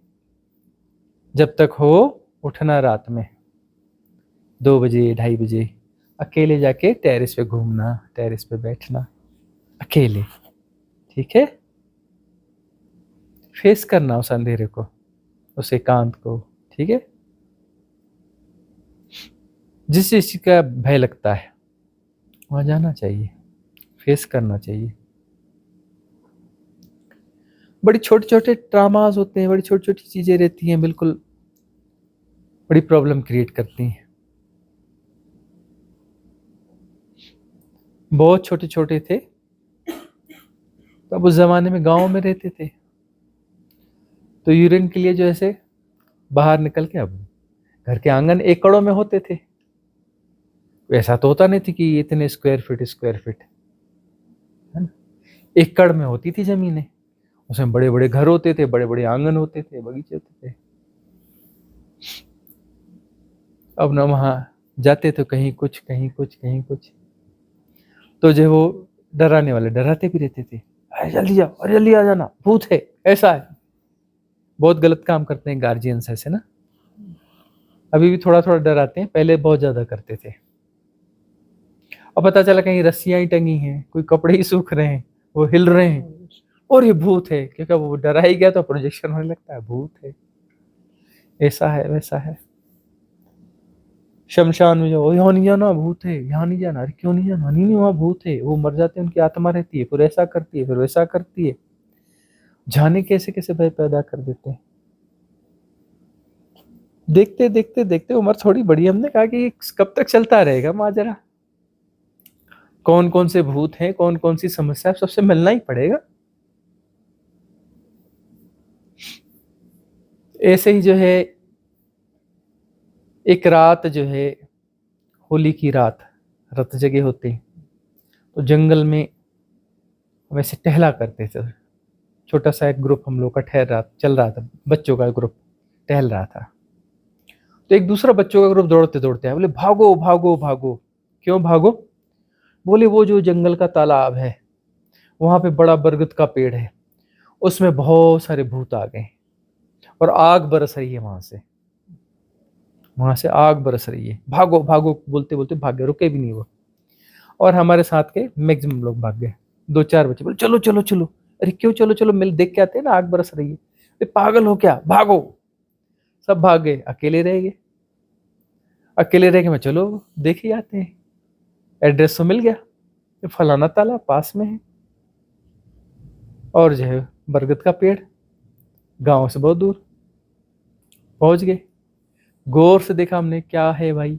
जब तक हो उठना, रात में 2 बजे 2:30 बजे अकेले जाके टेरेस पे घूमना, टेरेस पे बैठना अकेले, ठीक है? फेस करना उस अंधेरे को, उस एकांत को, ठीक है? जिस चीज का भय लगता है वहां जाना चाहिए, फेस करना चाहिए। बड़ी छोटे छोटे ड्रामास होते हैं, बड़ी छोटी छोटी चीजें रहती हैं, बिल्कुल बड़ी प्रॉब्लम क्रिएट करती हैं। बहुत छोटे छोटे थे तब, उस जमाने में गांव में रहते थे, तो यूरिन के लिए जो ऐसे बाहर निकल के, अब घर के आंगन एकड़ों में होते थे, वैसा तो होता नहीं थी कि इतने स्क्वायर फीट, है ना? एकड़ में होती थी जमीनें, उसमें बड़े बड़े घर होते थे, बड़े बड़े आंगन होते थे, बगीचे होते थे। अब ना वहां जाते तो कहीं कुछ कहीं कुछ कहीं कुछ, तो जो वो डराने वाले डराते भी रहते थे, अरे जल्दी जाओ, अरे जल्दी आ जाना, भूत है, ऐसा है। बहुत गलत काम करते हैं गार्जियंस ऐसे ना। अभी भी थोड़ा थोड़ा डराते हैं, पहले बहुत ज्यादा करते थे। अब पता चला कहीं रस्सियां ही टंगी हैं, कोई कपड़े ही सूख रहे हैं, वो हिल रहे हैं, और ये भूत है, क्योंकि वो डरा ही गया तो प्रोजेक्शन होने लगता है, भूत है, ऐसा है, वैसा है। शमशान में जाओ, यहाँ नहीं जाना, भूत है, यहाँ नहीं जाना, अरे क्यों नहीं जाना? नहीं वहां भूत है, वो मर जाते हैं, उनकी आत्मा रहती है, फिर ऐसा करती है, फिर वैसा करती है। जाने कैसे कैसे भय पैदा कर देते हैं। देखते देखते देखते उम्र थोड़ी बड़ी, हमने कहा कि कब तक चलता रहेगा माजरा, कौन कौन से भूत हैं, कौन कौन सी समस्या, सबसे मिलना ही पड़ेगा। ऐसे ही जो है एक रात जो है, होली की रात, रत जगह होते हैं, तो जंगल में वैसे टहला करते थे। छोटा सा एक ग्रुप हम लोग का चल रहा था, बच्चों का ग्रुप टहल रहा था। तो एक दूसरा बच्चों का ग्रुप दौड़ते दौड़ते आया, बोले भागो भागो भागो। क्यों भागो? बोले वो जो जंगल का तालाब है, वहां पे बड़ा बरगद का पेड़ है, उसमें बहुत सारे भूत आ गए और आग बरस रही है वहां से, वहां से आग बरस रही है, भागो भागो बोलते बोलते भागे, रुके भी नहीं वो। और हमारे साथ के मैक्सिमम लोग भाग गए। 2-4 बच्चे बोले चलो चलो चलो। अरे क्यों चलो चलो, मिल देख के आते हैं ना, आग बरस रही है। अरे पागल हो क्या, भागो। सब भाग गए, अकेले रह गए। अकेले रह के मैं चलो देख ही आते हैं। एड्रेस तो मिल गया, ये फलाना तालाब पास में है, और जो है बरगद का पेड़, गांव से बहुत दूर। पहुंच गए, गौर से देखा हमने, क्या है भाई,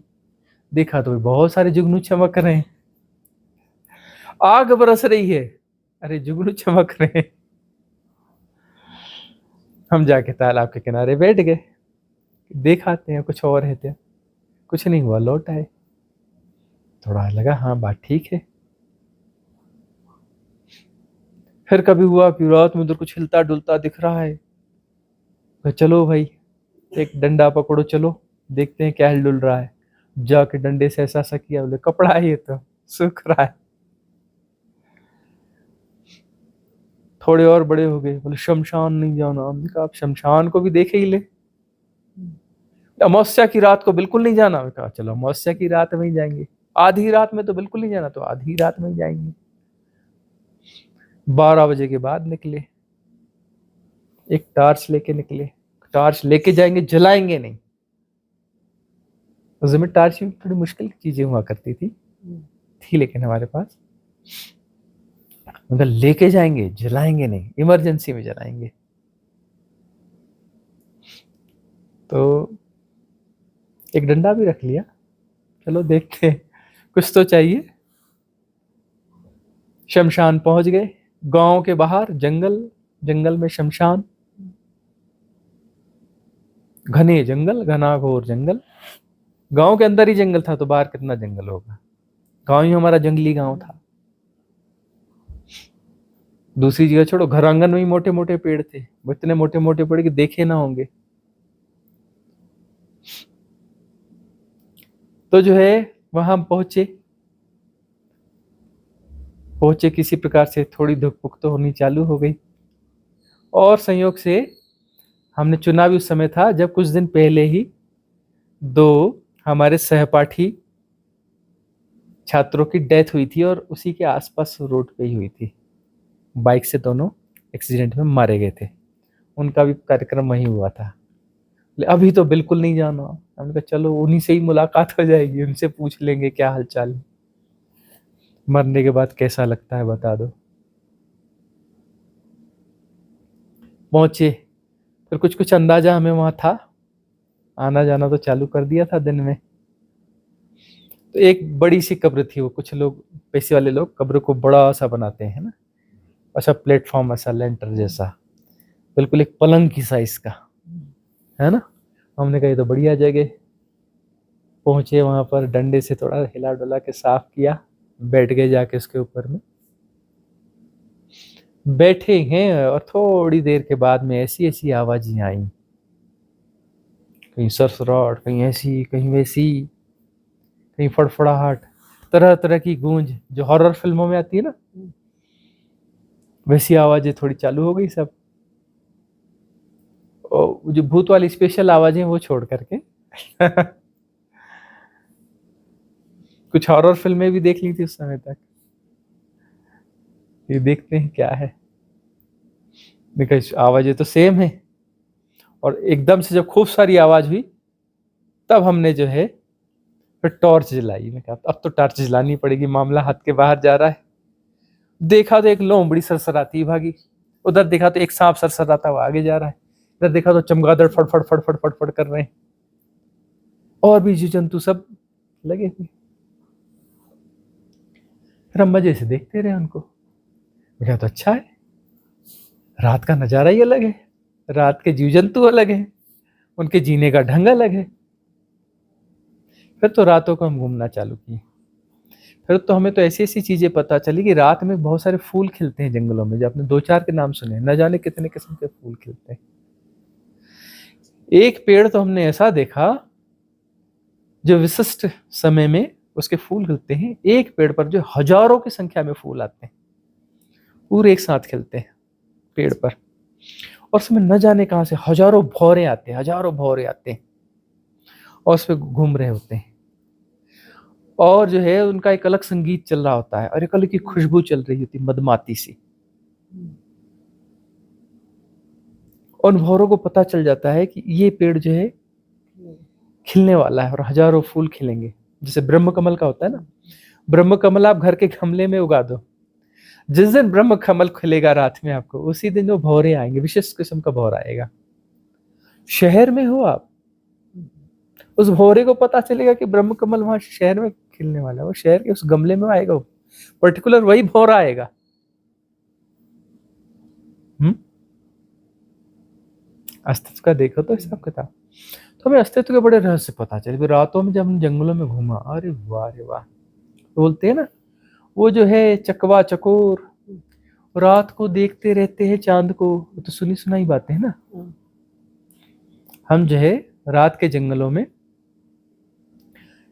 देखा तो बहुत सारे जुगनू चमक रहे हैं, आग बरस रही है, अरे जुगनू चमक रहे हैं। हम जाके तालाब के किनारे बैठ गए, देखाते हैं कुछ और है क्या। कुछ नहीं हुआ, लौट आए। थोड़ा लगा हाँ बात ठीक है। फिर कभी हुआ कि रात में उधर कुछ हिलता डुलता दिख रहा है, तो चलो भाई एक डंडा पकड़ो, चलो देखते हैं क्या हिल डुल रहा है। जाके डंडे से ऐसा किया, बोले कपड़ा है ये तो सूख रहा है। थोड़े और बड़े हो गए, बोले शमशान नहीं जाना। हमने कहा आप शमशान को भी देखे ही ले, अमावस्या की रात को बिल्कुल नहीं जाना। मैंने कहा चलो अमावस्या की रात में ही जाएंगे, आधी रात में तो बिल्कुल नहीं जाना, तो आधी रात में ही जाएंगे। 12 बजे के बाद निकले, एक टार्च लेके निकले। टार्च लेके जाएंगे, जलाएंगे नहीं। उस समय टार्च में थोड़ी मुश्किल चीजें हुआ करती थी लेकिन हमारे पास, मतलब लेके जाएंगे, जलाएंगे नहीं, इमरजेंसी में जलाएंगे। तो एक डंडा भी रख लिया, चलो देखते हैं कुछ तो चाहिए। शमशान पहुंच गए, गांव के बाहर जंगल, जंगल में शमशान, घने जंगल, घनाघोर जंगल। गांव के अंदर ही जंगल था तो बाहर कितना जंगल होगा। गांव ही हमारा जंगली गांव था। दूसरी जगह छोड़ो, घर आंगन में ही मोटे मोटे पेड़ थे, वो इतने मोटे मोटे पेड़ कि देखे ना होंगे। तो जो है वहां हम पहुंचे किसी प्रकार से, थोड़ी धुक पुक तो होनी चालू हो गई। और संयोग से हमने चुना भी उस समय था जब कुछ दिन पहले ही 2 हमारे सहपाठी छात्रों की डेथ हुई थी, और उसी के आसपास रोड पे ही हुई थी। बाइक से दोनों एक्सीडेंट में मारे गए थे, उनका भी कार्यक्रम वहीं हुआ था। अभी तो बिल्कुल नहीं जाना। हमने कहा चलो उन्हीं से ही मुलाकात हो जाएगी, उनसे पूछ लेंगे क्या हालचाल है, मरने के बाद कैसा लगता है बता दो। पहुंचे, फिर कुछ कुछ अंदाजा हमें वहां था, आना जाना तो चालू कर दिया था दिन में। तो एक बड़ी सी कब्र थी, वो कुछ लोग पैसे वाले लोग कब्र को बड़ा सा बनाते हैं ना, अच्छा प्लेटफॉर्म ऐसा लेंटर जैसा, बिल्कुल एक पलंग की साइज का, है ना। हमने कहा ये तो बढ़िया जगह। पहुंचे वहां पर, डंडे से थोड़ा हिला डुला के साफ किया, बैठ गए जाके उसके ऊपर में। बैठे हैं और थोड़ी देर के बाद में ऐसी ऐसी आवाजें आई, कहीं सरसराहट, कहीं ऐसी कहीं वैसी, कहीं फड़फड़ाहट, तरह तरह की गूंज जो हॉरर फिल्मों में आती है ना, वैसी आवाजें थोड़ी चालू हो गई सब। और जो भूत वाली स्पेशल आवाजें वो छोड़ करके कुछ हॉरर फिल्में भी देख ली थी उस समय तक। ये देखते हैं क्या है, देखा आवाजें तो सेम है। और एकदम से जब खूब सारी आवाज हुई तब हमने जो है फिर टॉर्च जलाई। मैं कहा अब तो टॉर्च जलानी पड़ेगी, मामला हाथ के बाहर जा रहा है। देखा तो एक लोमड़ी सरसराती भागी, उधर देखा तो एक सांप सरसराता हुआ आगे जा रहा है, इधर देखा तो चमगादड़ फड़फड़ फड़फड़ फड़फड़ कर रहे हैं, और भी जीव जंतु सब लगे थे। फिर हम मजे से देखते रहे उनको। मैं कहा तो अच्छा है, रात का नजारा ही अलग है, रात के जीव जंतु अलग है, उनके जीने का ढंग अलग है। फिर तो रातों को हम घूमना चालू किए। फिर तो हमें तो ऐसी ऐसी चीजें पता चली कि रात में बहुत सारे फूल खिलते हैं जंगलों में, जो आपने 2-4 के नाम सुने, न जाने कितने किस्म के फूल खिलते हैं। एक पेड़ तो हमने ऐसा देखा जो विशिष्ट समय में उसके फूल खिलते हैं, एक पेड़ पर जो हजारों की संख्या में फूल आते हैं, पूरे एक साथ खिलते हैं पेड़ पर। और उसमें न जाने कहां से हजारों भौरे आते हैं, हजारों भौरे आते हैं। और उस पे घूम रहे होते हैं, और जो है उनका एक अलग संगीत चल रहा होता है और एक अलग की खुशबू चल रही होती है, मदमाती सी। और उन भौरों को पता चल जाता है कि ये पेड़ जो है खिलने वाला है और हजारों फूल खिलेंगे। जैसे ब्रह्म कमल का होता है ना, ब्रह्म कमल आप घर के गमले में उगा दो, जिस दिन ब्रह्म कमल खिलेगा रात में आपको, उसी दिन वो भौरे आएंगे, विशेष किस्म का भौर आएगा। शहर में हो आप, उस भौरे को पता चलेगा कि ब्रह्म कमल वहां शहर में खिलने वाला है, वो शहर के उस गमले में आएगा, पर्टिकुलर वही भौरा आएगा। अस्तित्व का देखो तो हिसाब किताब। तो हमें अस्तित्व के बड़े रहस्य पता चले। फिर रातों में जब हम जंगलों में घूमा, अरे वाह रे वाह, बोलते हैं ना वो जो है चकवा चकोर, रात को देखते रहते हैं चांद को, वो तो सुनी सुनाई बातें है ना। हम जो है रात के जंगलों में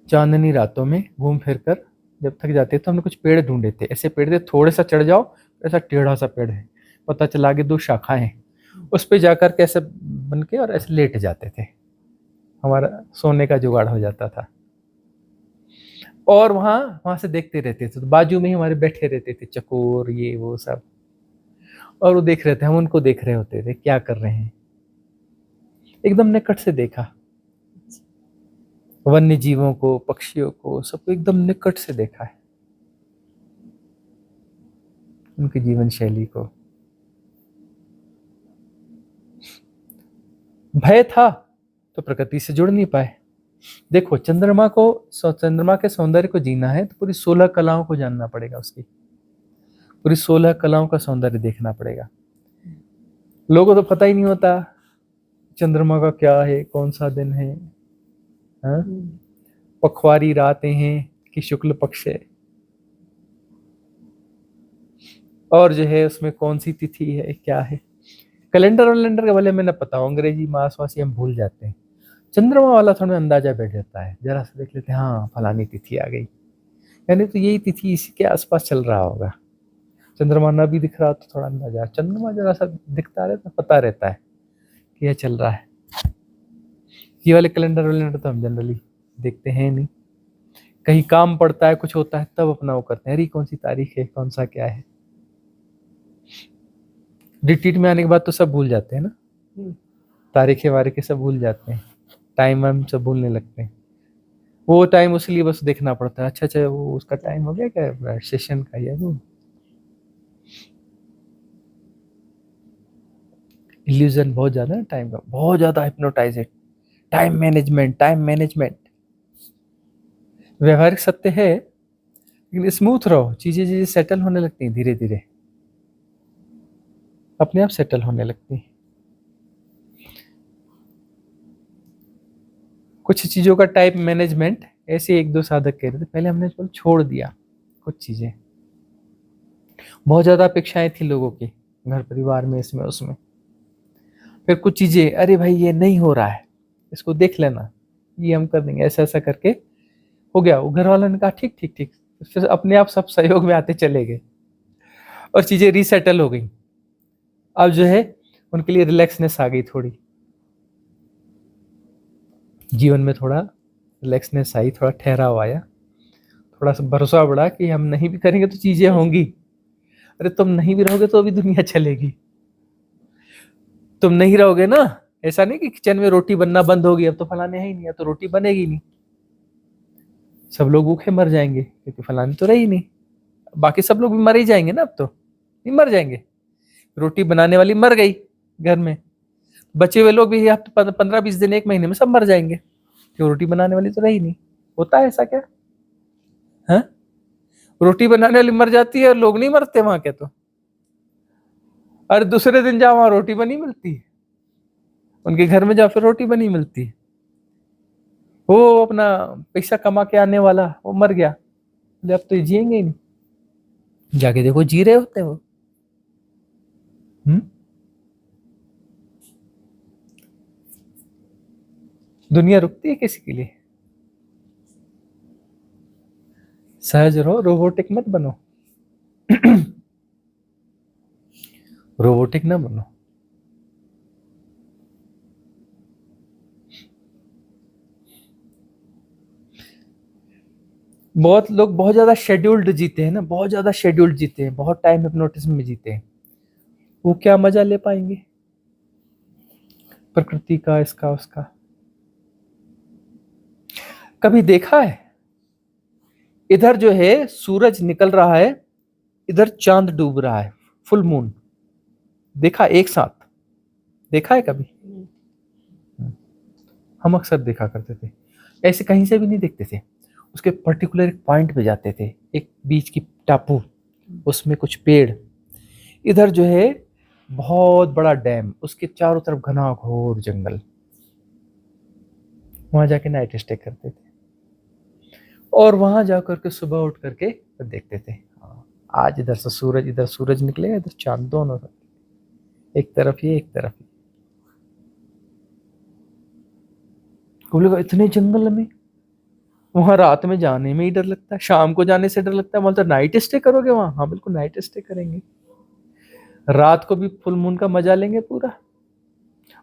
चांदनी रातों में घूम फिर कर जब थक जाते तो हमने कुछ पेड़ ढूंढे थे, ऐसे पेड़ थे थोड़े सा चढ़ जाओ, ऐसा टेढ़ा सा पेड़ है, पता चला आगे 2 शाखाएं हैं, उस पे जाकर के ऐसे बन के और ऐसे लेट जाते थे, हमारा सोने का जुगाड़ हो जाता था। और वहां से देखते रहते थे, तो बाजू में ही हमारे बैठे रहते थे चकोर ये वो सब, और वो देख रहे थे, हम उनको देख रहे होते थे क्या कर रहे हैं, एकदम निकट से देखा, वन्य जीवों को, पक्षियों को, सबको एकदम निकट से देखा है, उनकी जीवन शैली को। भय था तो प्रकृति से जुड़ नहीं पाए। देखो चंद्रमा के सौंदर्य को जीना है तो पूरी 16 कलाओं को जानना पड़ेगा, उसकी पूरी 16 कलाओं का सौंदर्य देखना पड़ेगा। लोगों को तो पता ही नहीं होता चंद्रमा का क्या है, कौन सा दिन है, हाँ? पखवारी रातें हैं कि शुक्ल पक्ष है, और जो है उसमें कौन सी तिथि है, क्या है। कैलेंडर के भले में न पता हो, अंग्रेजी मास वासी हम भूल जाते हैं, चंद्रमा वाला थोड़ा अंदाजा बैठ जाता है, जरा सा देख लेते हैं, हाँ फलानी तिथि आ गई, यानी तो यही तिथि इसी के आसपास चल रहा होगा। चंद्रमा ना भी दिख रहा तो थोड़ा अंदाजा, चंद्रमा जरा सा दिखता रहता, पता रहता है कि यह चल रहा है। ये वाले कैलेंडर तो हम जनरली देखते हैं नहीं, कहीं काम पड़ता है, कुछ होता है तब अपना वो करते हैं, अरे कौन सी तारीख है, कौन सा क्या है। रिट्रीट में आने के बाद तो सब भूल जाते हैं ना, तारीखें वारीखें सब भूल जाते हैं, टाइम वाइम सब भूलने लगते हैं। वो टाइम उसलिए बस देखना पड़ता है, अच्छा वो उसका टाइम हो गया क्या, सेशन का है वो। इल्यूजन बहुत ज्यादा है टाइम का, बहुत ज्यादा हिप्नोटाइज है। टाइम मैनेजमेंट व्यवहारिक सत्य है, लेकिन स्मूथ रहो, चीजें सेटल होने लगती हैं, धीरे धीरे अपने आप सेटल होने लगती हैं। कुछ चीजों का टाइम मैनेजमेंट ऐसे 1-2 साधक कह रहे थे, पहले हमने छोड़ दिया कुछ चीजें, बहुत ज्यादा अपेक्षाएं थी लोगों की घर परिवार में, इसमें उसमें। फिर कुछ चीजें, अरे भाई ये नहीं हो रहा है, इसको देख लेना, ये हम कर देंगे, ऐसा ऐसा करके हो गया। वो घर वालों ने कहा ठीक ठीक ठीक, फिर अपने आप सब सहयोग में आते चले गए और चीजें रीसेटल हो गई। अब जो है उनके लिए रिलैक्सनेस आ गई, थोड़ी जीवन में थोड़ा रिलैक्सनेस आई, थोड़ा ठहराव आया, थोड़ा सा भरोसा बढ़ा कि हम नहीं भी करेंगे तो चीजें होंगी। अरे तुम नहीं भी रहोगे तो अभी दुनिया चलेगी, तुम नहीं रहोगे ना, ऐसा नहीं कि किचन में रोटी बनना बंद होगी, अब तो फलाने है ही नहीं, अब तो रोटी बनेगी नहीं, सब लोग भूखे मर जाएंगे क्योंकि फलाने तो रही नहीं, बाकी सब लोग भी मर ही जाएंगे ना, अब तो नहीं मर जाएंगे, रोटी बनाने वाली मर गई घर में, बचे हुए लोग भी हफ्ते 15-20 दिन 1 महीने में सब मर जाएंगे, क्यों, रोटी बनाने वाली तो रही नहीं। होता है ऐसा क्या, है? रोटी बनाने वाली मर जाती है और लोग नहीं मरते वहां के, तो अरे दूसरे दिन जाओ वहां रोटी बनी मिलती है, उनके घर में जाओ फिर रोटी बनी मिलती है। वो अपना पैसा कमा के आने वाला वो मर गया, अब तो जिएंगे ही नहीं, जाके देखो जी रहे होते हैं वो। दुनिया रुकती है किसी के लिए? सहज रहो, रोबोटिक मत बनो रोबोटिक ना बनो। बहुत लोग बहुत ज्यादा शेड्यूल्ड जीते हैं ना, बहुत ज्यादा शेड्यूल्ड जीते हैं, बहुत टाइम हिप्नोटिज्म में जीते हैं। वो क्या मजा ले पाएंगे प्रकृति का, इसका उसका? कभी देखा है इधर जो है सूरज निकल रहा है, इधर चांद डूब रहा है, फुल मून देखा एक साथ? देखा है कभी? हम अक्सर देखा करते थे, ऐसे कहीं से भी नहीं देखते थे। उसके पर्टिकुलर एक पॉइंट पे जाते थे, एक बीच की टापू, उसमें कुछ पेड़, इधर जो है बहुत बड़ा डैम, उसके चारों तरफ घना घोर जंगल। वहां जाके नाइट स्टे करते थे और वहां जाकर के सुबह उठ करके देखते थे, हाँ, आज इधर से सूरज, इधर सूरज निकलेगा, इधर चांद, दोनों तरफ, एक तरफ ये एक तरफ ये। बोलेगा इतने जंगल में, वहां रात में जाने में ही डर लगता है, शाम को जाने से डर लगता है। मतलब नाइट स्टे करोगे वहां? हाँ बिल्कुल नाइट स्टे करेंगे, रात को भी फुल मून का मजा लेंगे पूरा,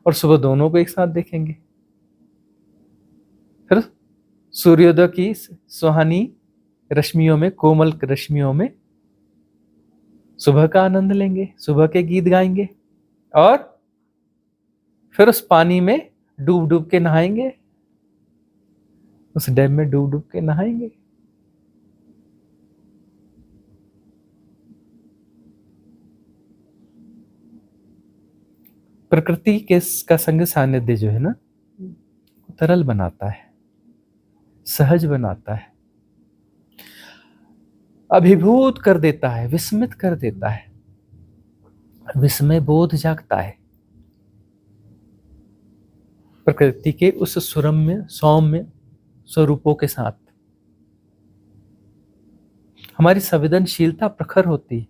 और सुबह दोनों को एक साथ देखेंगे। फिर सूर्योदय की सुहानी रश्मियों में, कोमल रश्मियों में सुबह का आनंद लेंगे, सुबह के गीत गाएंगे, और फिर उस पानी में डूब डूब के नहाएंगे, उस डैम में डूब डूब के नहाएंगे। प्रकृति के का संग सानिध्य जो है ना, तरल बनाता है, सहज बनाता है, अभिभूत कर देता है, विस्मित कर देता है, विस्मय बोध जागता है। प्रकृति के उस सुरम्य सौम्य स्वरूपों के साथ हमारी संवेदनशीलता प्रखर होती है,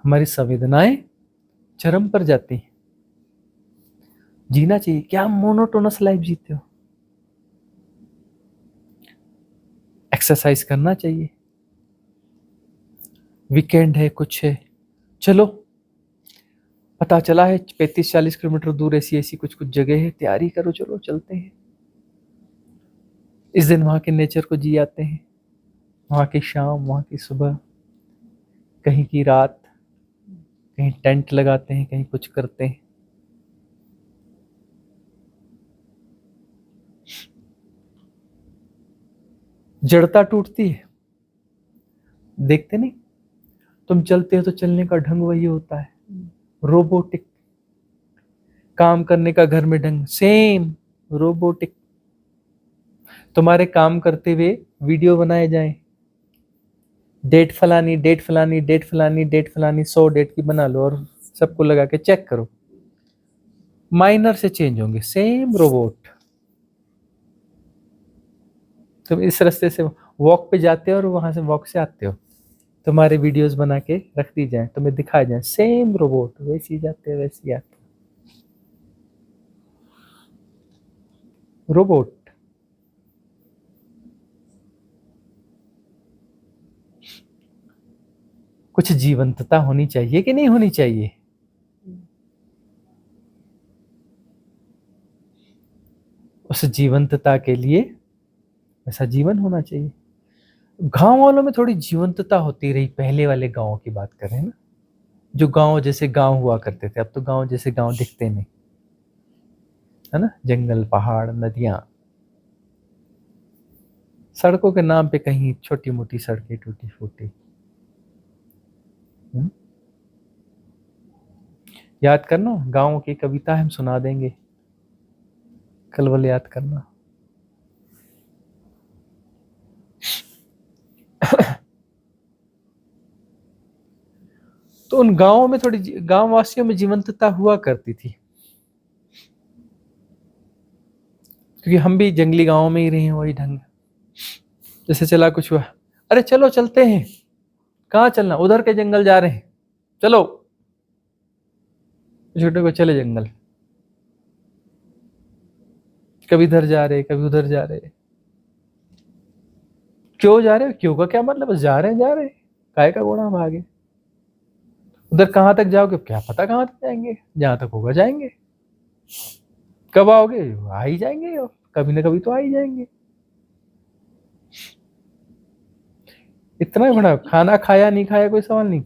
हमारी संवेदनाएं चरम पर जाती हैं। जीना चाहिए। क्या मोनोटोनस लाइफ जीते हो? एक्सरसाइज करना चाहिए। वीकेंड है, कुछ है, चलो, पता चला है 35-40 किलोमीटर दूर ऐसी ऐसी कुछ कुछ जगह है, तैयारी करो, चलो चलते हैं। इस दिन वहां के नेचर को जी आते हैं, वहां की शाम, वहां की सुबह, कहीं की रात, कहीं टेंट लगाते हैं, कहीं कुछ करते हैं। जड़ता टूटती है, देखते नहीं? तुम चलते हो तो चलने का ढंग वही होता है, रोबोटिक। काम करने का घर में ढंग सेम रोबोटिक। तुम्हारे काम करते हुए वीडियो बनाए जाएं, डेट फलानी, डेट फलानी, डेट फलानी, डेट फलानी, 100 डेट की बना लो और सबको लगा के चेक करो, माइनर से चेंज होंगे, सेम रोबोट। तुम इस रास्ते से वॉक पे जाते हो और वहां से वॉक से आते हो, तुम्हारे वीडियोस बना के रख दी जाए, तुम्हें दिखाए जाए, सेम रोबोट, वैसे ही जाते हैं वैसे ही आते हैं, रोबोट। कुछ जीवंतता होनी चाहिए कि नहीं होनी चाहिए? उस जीवंतता के लिए ऐसा जीवन होना चाहिए। गांव वालों में थोड़ी जीवंतता होती रही, पहले वाले गांवों की बात करें ना, जो गांव जैसे गांव हुआ करते थे। अब तो गांव जैसे गांव दिखते नहीं, है ना? जंगल, पहाड़, नदियां, सड़कों के नाम पे कहीं छोटी मोटी सड़कें टूटी फूटी। याद करना, गांव की कविता हम सुना देंगे, कल याद करना। तो उन गांवों में थोड़ी, गांव वासियों में जीवंतता हुआ करती थी, क्योंकि हम भी जंगली गांवों में ही रहे हैं, वही ढंग। जैसे चला कुछ हुआ, अरे चलो चलते हैं, कहाँ चलना? उधर के जंगल जा रहे हैं, चलो। छोटे को चले जंगल, कभी इधर जा रहे, कभी उधर जा रहे। क्यों जा रहे हो? क्यों का क्या मतलब? बस जा रहे हैं, जा रहे हैं, काय का घोड़ा भागे। उधर कहाँ तक जाओगे? क्या पता कहाँ तक जाएंगे, जहां तक होगा जाएंगे। कब आओगे? आ ही जाएंगे, और कभी ना कभी तो आ ही जाएंगे। इतना ही बड़ा खाना खाया नहीं खाया कोई सवाल नहीं।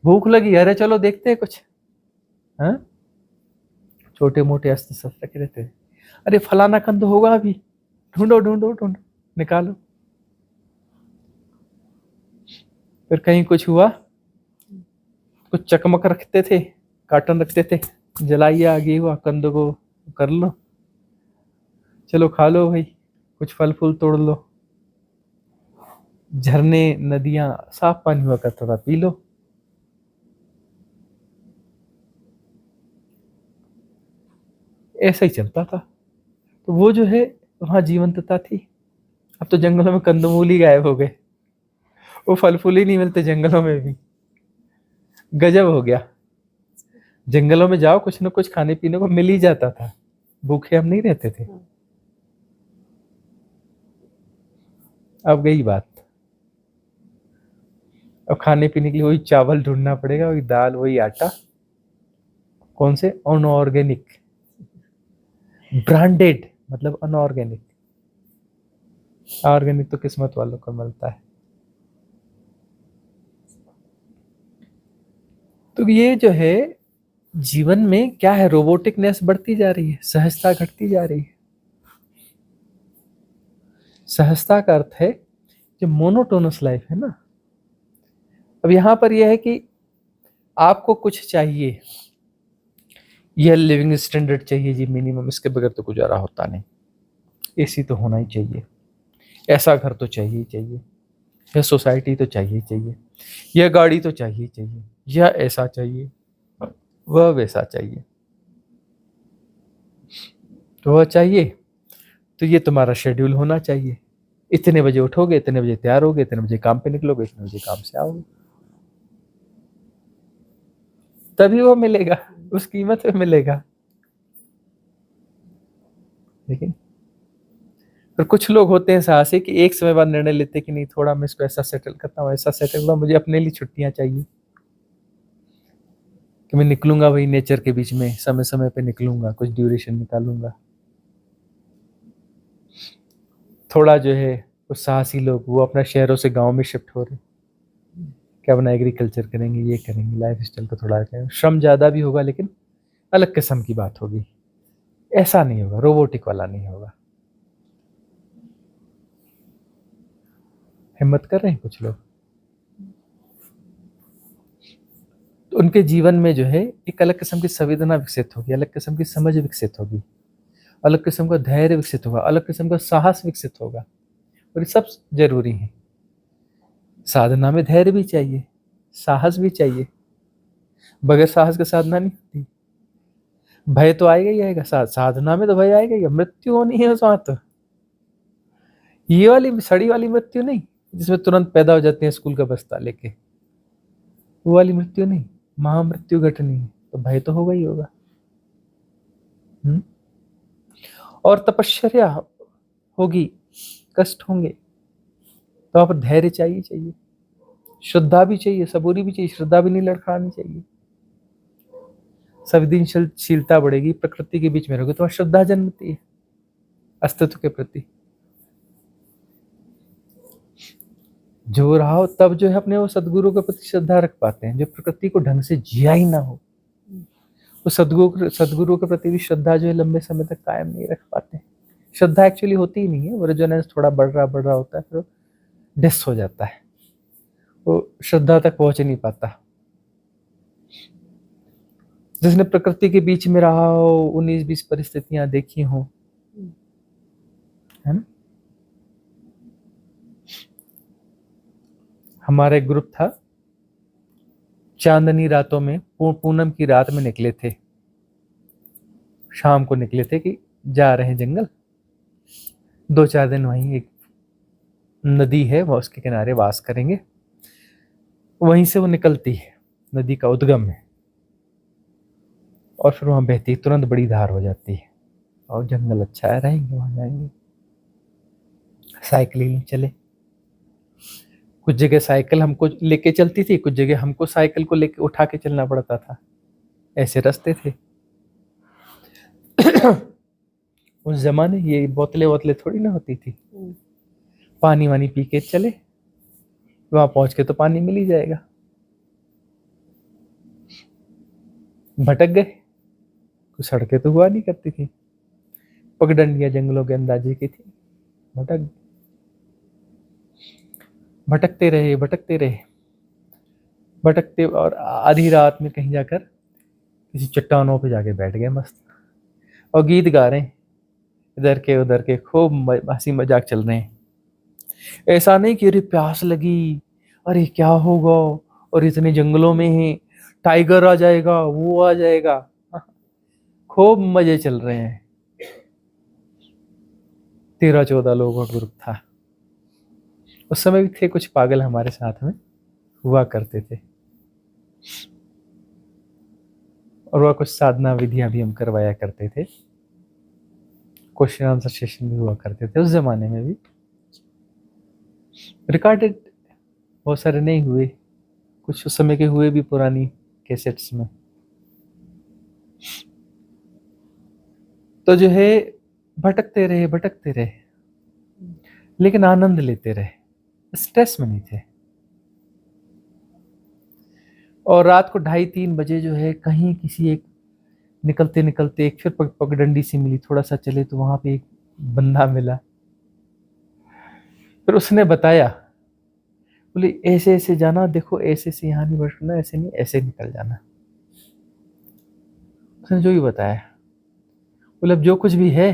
भूख लगी, अरे चलो देखते हैं कुछ, हाँ, छोटे मोटे अस्त्र शस्त्र के रहते हैं। अरे फलाना कंद होगा अभी, ढूंढो ढूंढो ढूंढो, निकालो। फिर कहीं कुछ हुआ, कुछ चकमक रखते थे, कार्टन रखते थे, जलाइए, आगे हुआ कंद को कर लो, चलो खा लो भाई, कुछ फल फूल तोड़ लो। झरने नदियां साफ पानी हुआ करता था, पी लो। ऐसा ही चलता था। तो वो जो है वहां जीवंतता थी। अब तो जंगलों में कंदमूल ही गायब हो गए, वो फल फूल ही नहीं मिलते जंगलों में भी। गजब हो गया। जंगलों में जाओ, कुछ ना कुछ खाने पीने को मिल ही जाता था, भूखे हम नहीं रहते थे। अब गई बात, अब खाने पीने के लिए वही चावल ढूंढना पड़ेगा, वही दाल, वही आटा, कौन से अनऑर्गेनिक, ब्रांडेड, मतलब अनऑर्गेनिक। ऑर्गेनिक तो किस्मत वालों को मिलता है। तो ये जो है जीवन में क्या है, रोबोटिकनेस बढ़ती जा रही है, सहजता घटती जा रही है। सहजता का अर्थ है जो मोनोटोनस लाइफ है ना। अब यहां पर यह है कि आपको कुछ चाहिए, यह लिविंग स्टैंडर्ड चाहिए जी मिनिमम, इसके बगैर तो गुजारा होता नहीं। एसी तो होना ही चाहिए, ऐसा घर तो चाहिए ही चाहिए, यह सोसाइटी तो चाहिए ही चाहिए, यह गाड़ी तो चाहिए ही चाहिए, यह ऐसा चाहिए, वह वैसा चाहिए। तो वह चाहिए तो ये तुम्हारा शेड्यूल होना चाहिए, इतने बजे उठोगे, इतने बजे तैयार होगे, इतने बजे काम पे निकलोगे, इतने बजे काम से आओगे, तभी वो मिलेगा, उस कीमत पे मिलेगा। लेकिन पर कुछ लोग होते हैं साहसी कि एक समय बाद निर्णय लेते कि नहीं, थोड़ा मैं इसको ऐसा सेटल करता हूँ, ऐसा सेटल करता हूँ, मुझे अपने लिए छुट्टियां चाहिए, कि मैं निकलूंगा वही नेचर के बीच में, समय समय पे निकलूंगा, कुछ ड्यूरेशन निकालूंगा। थोड़ा जो है कुछ साहसी लोग वो अपना शहरों से गांव में शिफ्ट हो रहे, क्या अपना एग्रीकल्चर करेंगे, ये करेंगे, लाइफ स्टाइल को थोड़ा करेंगे, श्रम ज्यादा भी होगा लेकिन अलग किस्म की बात होगी। ऐसा नहीं होगा, रोबोटिक वाला नहीं होगा। हिम्मत कर रहे हैं कुछ लोग, तो उनके जीवन में जो है एक अलग किस्म की संवेदना विकसित होगी, अलग किस्म की समझ विकसित होगी, अलग किस्म का धैर्य विकसित होगा, अलग किस्म का साहस विकसित होगा। और ये सब जरूरी है। साधना में धैर्य भी चाहिए, साहस भी चाहिए, बगैर साहस के साधना नहीं होती। भय तो आएगा ही आएगा, साधना में तो भय आएगा ही, मृत्यु होनी है उस वहां तो। ये वाली सड़ी वाली मृत्यु नहीं, जिसमें तुरंत पैदा हो जाते हैं स्कूल का बस्ता लेके, वो वाली मृत्यु नहीं, महामृत्यु घटनी है, तो भय तो होगा ही होगा। और तपश्चर्या होगी, कष्ट होंगे, तो वहां पर धैर्य चाहिए, श्रद्धा भी चाहिए, सबूरी भी चाहिए, श्रद्धा भी नहीं लड़खड़ानी चाहिए। संवेदनशीलता बढ़ेगी, प्रकृति के बीच में रहोगे तो श्रद्धा जन्मती है अस्तित्व के प्रति। जो रहा हो तब जो है अपने वो सदगुरु के प्रति श्रद्धा रख पाते हैं। जो प्रकृति को ढंग से जिया ही ना हो, वो सदगुरु के प्रति भी श्रद्धा जो है लंबे समय तक कायम नहीं रख पाते। श्रद्धा एक्चुअली होती ही नहीं है, वो रेजोनेंस थोड़ा बढ़ रहा होता है, फिर डिस हो जाता है, वो श्रद्धा तक पहुंच नहीं पाता। जिसने प्रकृति के बीच में रहा हो, 19-20 परिस्थितियां देखी हो, है ना। हमारा एक ग्रुप था, चांदनी रातों में, पूनम की रात में निकले थे, शाम को निकले थे कि जा रहे हैं जंगल, 2-4 दिन वहीं एक नदी है, वह उसके किनारे वास करेंगे, वहीं से वो निकलती है, नदी का उद्गम है, और फिर वहां बहती, तुरंत बड़ी धार हो जाती है, और जंगल अच्छा है, रहेंगे वहां, जाएंगे। साइकिलिंग चले, कुछ जगह साइकिल हमको लेके चलती थी, कुछ जगह हमको साइकिल को लेके उठा के चलना पड़ता था, ऐसे रास्ते थे। उस जमाने ये बोतलें वोतलें थोड़ी ना होती थी, पानी वानी पी के चले, वहां पहुंच के तो पानी मिल ही जाएगा। भटक गए, कुछ सड़कें तो हुआ नहीं करती थी, पगडंडियां जंगलों के अंदाजे की थी, भटक भटकते रहे भटकते रहे भटकते, और आधी रात में कहीं जाकर किसी चट्टानों पे जाके बैठ गए मस्त, और गीत गा रहे हैं, इधर के उधर के, खूब हंसी मजाक चल रहे हैं। ऐसा नहीं कि अरे प्यास लगी, अरे क्या होगा, और इतने जंगलों में है, टाइगर आ जाएगा, वो आ जाएगा, खूब मजे चल रहे हैं। 13-14 लोगों का ग्रुप था। उस समय भी थे कुछ पागल हमारे साथ में हुआ करते थे, और वह कुछ साधना विधियां भी हम करवाया करते थे, क्वेश्चन आंसर सेशन भी हुआ करते थे उस जमाने में भी। रिकॉर्डेड बहुत सारे नहीं हुए, कुछ उस समय के हुए भी पुरानी कैसेट्स में। तो जो है भटकते रहे, लेकिन आनंद लेते रहे, स्ट्रेस में नहीं थे। और रात को 2:30-3 बजे जो है कहीं किसी एक निकलते निकलते एक फिर पगडंडी सी मिली, थोड़ा सा चले तो वहां पे एक बंदा मिला। फिर उसने बताया, बोले ऐसे ऐसे जाना, देखो ऐसे से यहाँ नहीं बैठना, ऐसे नहीं, ऐसे निकल जाना। उसने जो भी बताया, बोले अब जो कुछ भी है,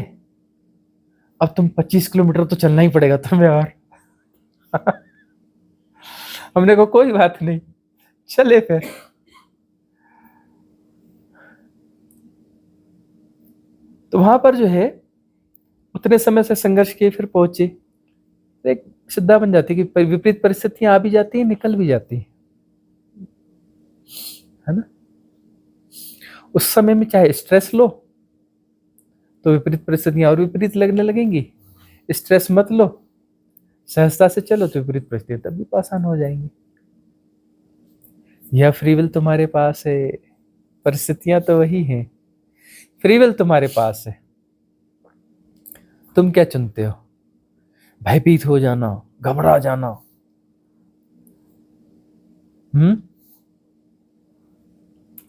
अब तुम 25 किलोमीटर तो चलना ही पड़ेगा तुम्हें। और हमने को कोई बात नहीं, चले फिर। तो वहां पर जो है उतने समय से संघर्ष किए, फिर पहुंचे। एक श्रद्धा बन जाती है कि विपरीत परिस्थितियां आ भी जाती है, निकल भी जाती है ना। उस समय में चाहे स्ट्रेस लो तो विपरीत परिस्थितियां और विपरीत लगने लगेंगी, स्ट्रेस मत लो, सहजता से चलो तो विपरीत परिस्थितियां तब भी आसान हो जाएंगी। यह फ्री विल तुम्हारे पास है, परिस्थितियां तो वही हैं, फ्री विल तुम्हारे पास है। तुम क्या चुनते हो? भयभीत हो जाना, घबरा जाना,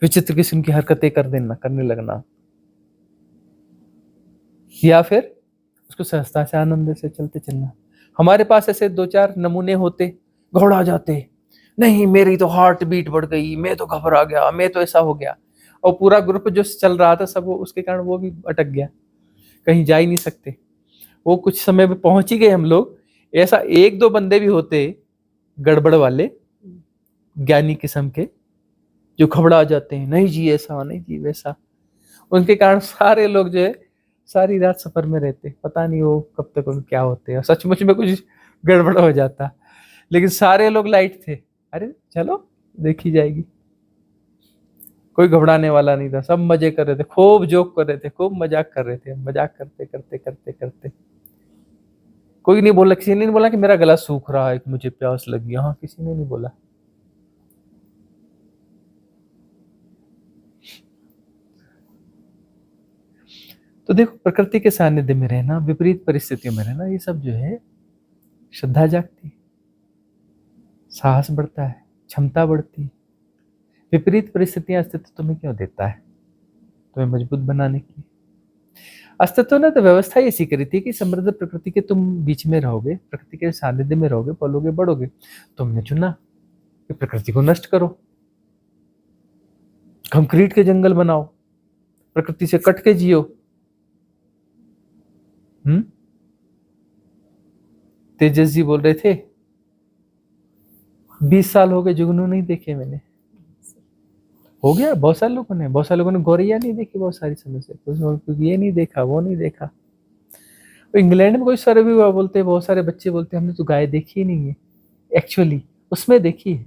विचित्र किस्म की हरकतें करने लगना, या फिर उसको सहजता से आनंद से चलते चलना। हमारे पास ऐसे 2-4 नमूने होते, घबरा जाते, नहीं मेरी तो हार्ट बीट बढ़ गई, मैं तो घबरा गया, मैं तो ऐसा हो गया, और पूरा ग्रुप जो चल रहा था सब उसके कारण वो भी अटक गया, कहीं जा ही नहीं सकते। वो कुछ समय में पहुंच ही गए हम लोग। ऐसा 1-2 बंदे भी होते गड़बड़ वाले, ज्ञानी किस्म के, जो घबरा जाते हैं, नहीं जी ऐसा, नहीं जी वैसा। उनके कारण सारे लोग जो है सारी रात सफर में रहते, पता नहीं वो कब तक क्या होते हैं, सचमुच में कुछ गड़बड़ हो जाता। लेकिन सारे लोग लाइट थे, अरे चलो देखी जाएगी, कोई घबराने वाला नहीं था, सब मजे कर रहे थे, खूब जोक कर रहे थे, खूब मजाक कर रहे थे। मजाक करते करते करते करते कोई नहीं बोला, किसी ने नहीं बोला कि मेरा गला सूख रहा है, कि मुझे प्यास लगी, हाँ किसी ने नहीं बोला। तो देखो, प्रकृति के सानिध्य में रहना, विपरीत परिस्थितियों में रहना, ये सब जो है श्रद्धा जागती है, साहस बढ़ता है, क्षमता बढ़ती है। विपरीत परिस्थितियां अस्तित्व तुम्हें क्यों देता है? तुम्हें मजबूत बनाने के लिए। अस्तित्व ने तो व्यवस्था ही ऐसी करी थी कि समृद्ध प्रकृति के तुम बीच में रहोगे, प्रकृति के सानिध्य में रहोगे, पलोगे, बढ़ोगे। तुमने चुना कि प्रकृति को नष्ट करो, कंक्रीट के जंगल बनाओ, प्रकृति से कट के जियो। तेजस जी बोल रहे थे 20 साल हो गए जुगनू नहीं देखे मैंने। हो गया, बहुत सारे लोगों ने गौरैया नहीं देखी बहुत सारी समय से, क्योंकि ये नहीं देखा, वो नहीं देखा। तो इंग्लैंड में कोई सर्वे हुआ, बोलते हैं बहुत सारे बच्चे बोलते हैं हमने तो गाय देखी ही नहीं है। एक्चुअली उसमें देखी है,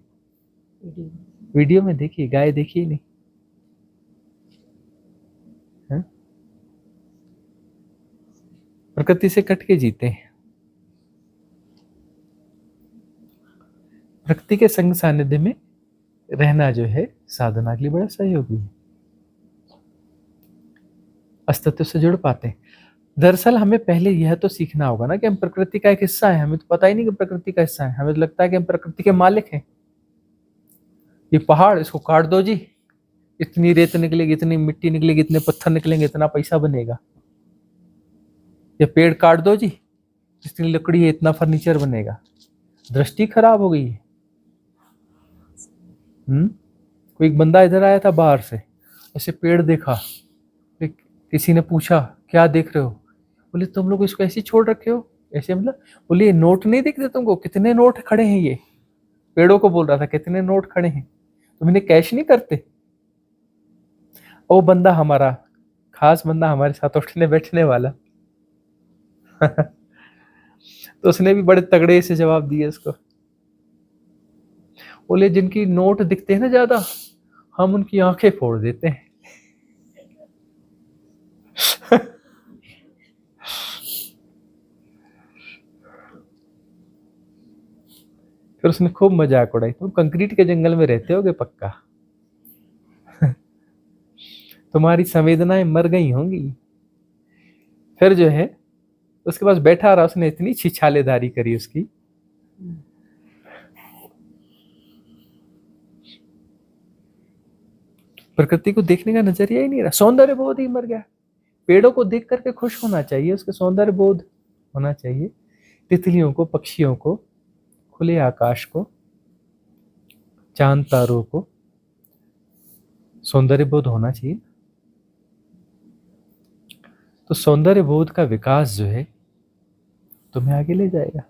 वीडियो में देखी, गाय देखी ही नहीं है? प्रकृति से कट के जीते हैं। प्रकृति के संग सानिध्य में रहना जो है साधना के लिए बड़ा सहयोगी है, अस्तित्व से जुड़ पाते हैं। दरअसल हमें पहले यह तो सीखना होगा ना कि हम प्रकृति का एक हिस्सा है। हमें तो पता ही नहीं कि प्रकृति का हिस्सा है। हमें तो लगता है कि हम प्रकृति के मालिक हैं। ये पहाड़, इसको काट दो जी, इतनी रेत निकलेगी, इतनी मिट्टी निकलेगी, इतने पत्थर निकलेंगे, इतना पैसा बनेगा। ये पेड़ काट दो जी, इतनी लकड़ी है, इतना फर्नीचर बनेगा। दृष्टि खराब हो गई है। कोई एक बंदा इधर आया था बाहर से, ऐसे पेड़ देखा, फिर किसी ने पूछा क्या देख रहे हो? बोले तुम लोग इसको ऐसे छोड़ रखे हो, ऐसे मतलब। बोले नोट नहीं दिख रहे तुमको? कितने नोट खड़े हैं ये। पेड़ों को बोल रहा था कितने नोट खड़े हैं, तुम इन्हें कैश नहीं करते? वो बंदा हमारा खास बंदा, हमारे साथ उठने बैठने वाला तो उसने भी बड़े तगड़े से जवाब दिए उसको। बोले जिनकी नोट दिखते हैं ना ज्यादा, हम उनकी आंखें फोड़ देते हैं फिर उसने खूब मजाक उड़ाई, तुम कंक्रीट के जंगल में रहते होगे पक्का तुम्हारी संवेदनाएं मर गई होंगी। फिर जो है उसके पास बैठा रहा, उसने इतनी छिछालेदारी करी उसकी। प्रकृति को देखने का नजरिया ही नहीं रहा, सौंदर्य बोध ही मर गया। पेड़ों को देख करके खुश होना चाहिए, उसके सौंदर्य बोध होना चाहिए। तितलियों को, पक्षियों को, खुले आकाश को, चांद तारों को सौंदर्य बोध होना चाहिए। तो सौंदर्य बोध का विकास जो है तुम्हें आगे ले जाएगा।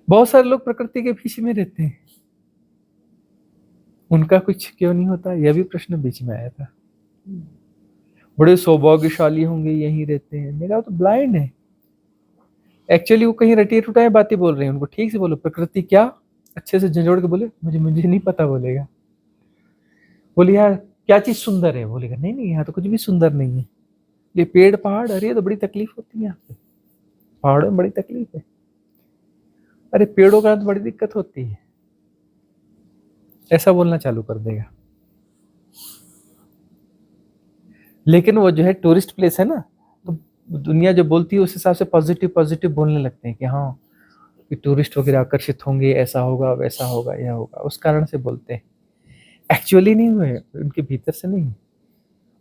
बहुत सारे लोग प्रकृति के बीच में रहते हैं, उनका कुछ क्यों नहीं होता? यह भी प्रश्न बीच में आया था। बड़े सौभाग्यशाली होंगे यहीं रहते हैं। मेरा तो ब्लाइंड है। एक्चुअली वो कहीं रटी टुटाई बातें बोल रहे हैं। उनको ठीक से बोलो प्रकृति क्या, अच्छे से झंझोड़ के बोले, मुझे नहीं पता। बोलेगा, बोले यार क्या चीज सुंदर है? बोलेगा नहीं नहीं यहाँ तो कुछ भी सुंदर नहीं है। ये पेड़ पहाड़, अरे तो बड़ी तकलीफ होती है यहाँ पे, पहाड़ों में बड़ी तकलीफ है। अरे पेड़ों का तो बड़ी दिक्कत होती है, ऐसा बोलना चालू कर देगा। लेकिन वो जो है टूरिस्ट प्लेस है ना, तो दुनिया जो बोलती है उस हिसाब से पॉजिटिव पॉजिटिव बोलने लगते हैं कि हाँ कि टूरिस्ट वगैरह आकर्षित होंगे, ऐसा होगा, वैसा होगा, यह होगा, उस कारण से बोलते हैं। एक्चुअली नहीं हुए, उनके भीतर से नहीं,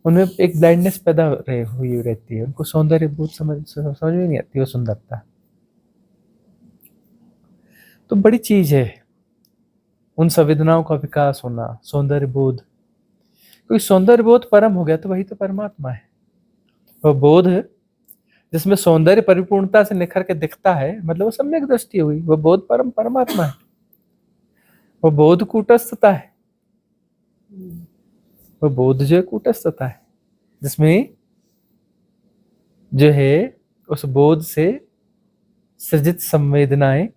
उनमें एक ब्लाइंडनेस पैदा हुई रहती है। उनको सौंदर्य बहुत समझ में नहीं आती वो सुंदरता। तो बड़ी चीज है उन संवेदनाओं का विकास होना, सौंदर्य बोध। क्योंकि सौंदर्य बोध परम हो गया तो वही तो परमात्मा है। वह बोध जिसमें सौंदर्य परिपूर्णता से निखर के दिखता है, मतलब वो सम्यक दृष्टि हुई। वह बोध परमात्मा है। वह बोध कूटस्थता है। वह बोध जो है कूटस्थता है, जिसमें जो है उस बोध से सृजित संवेदनाएं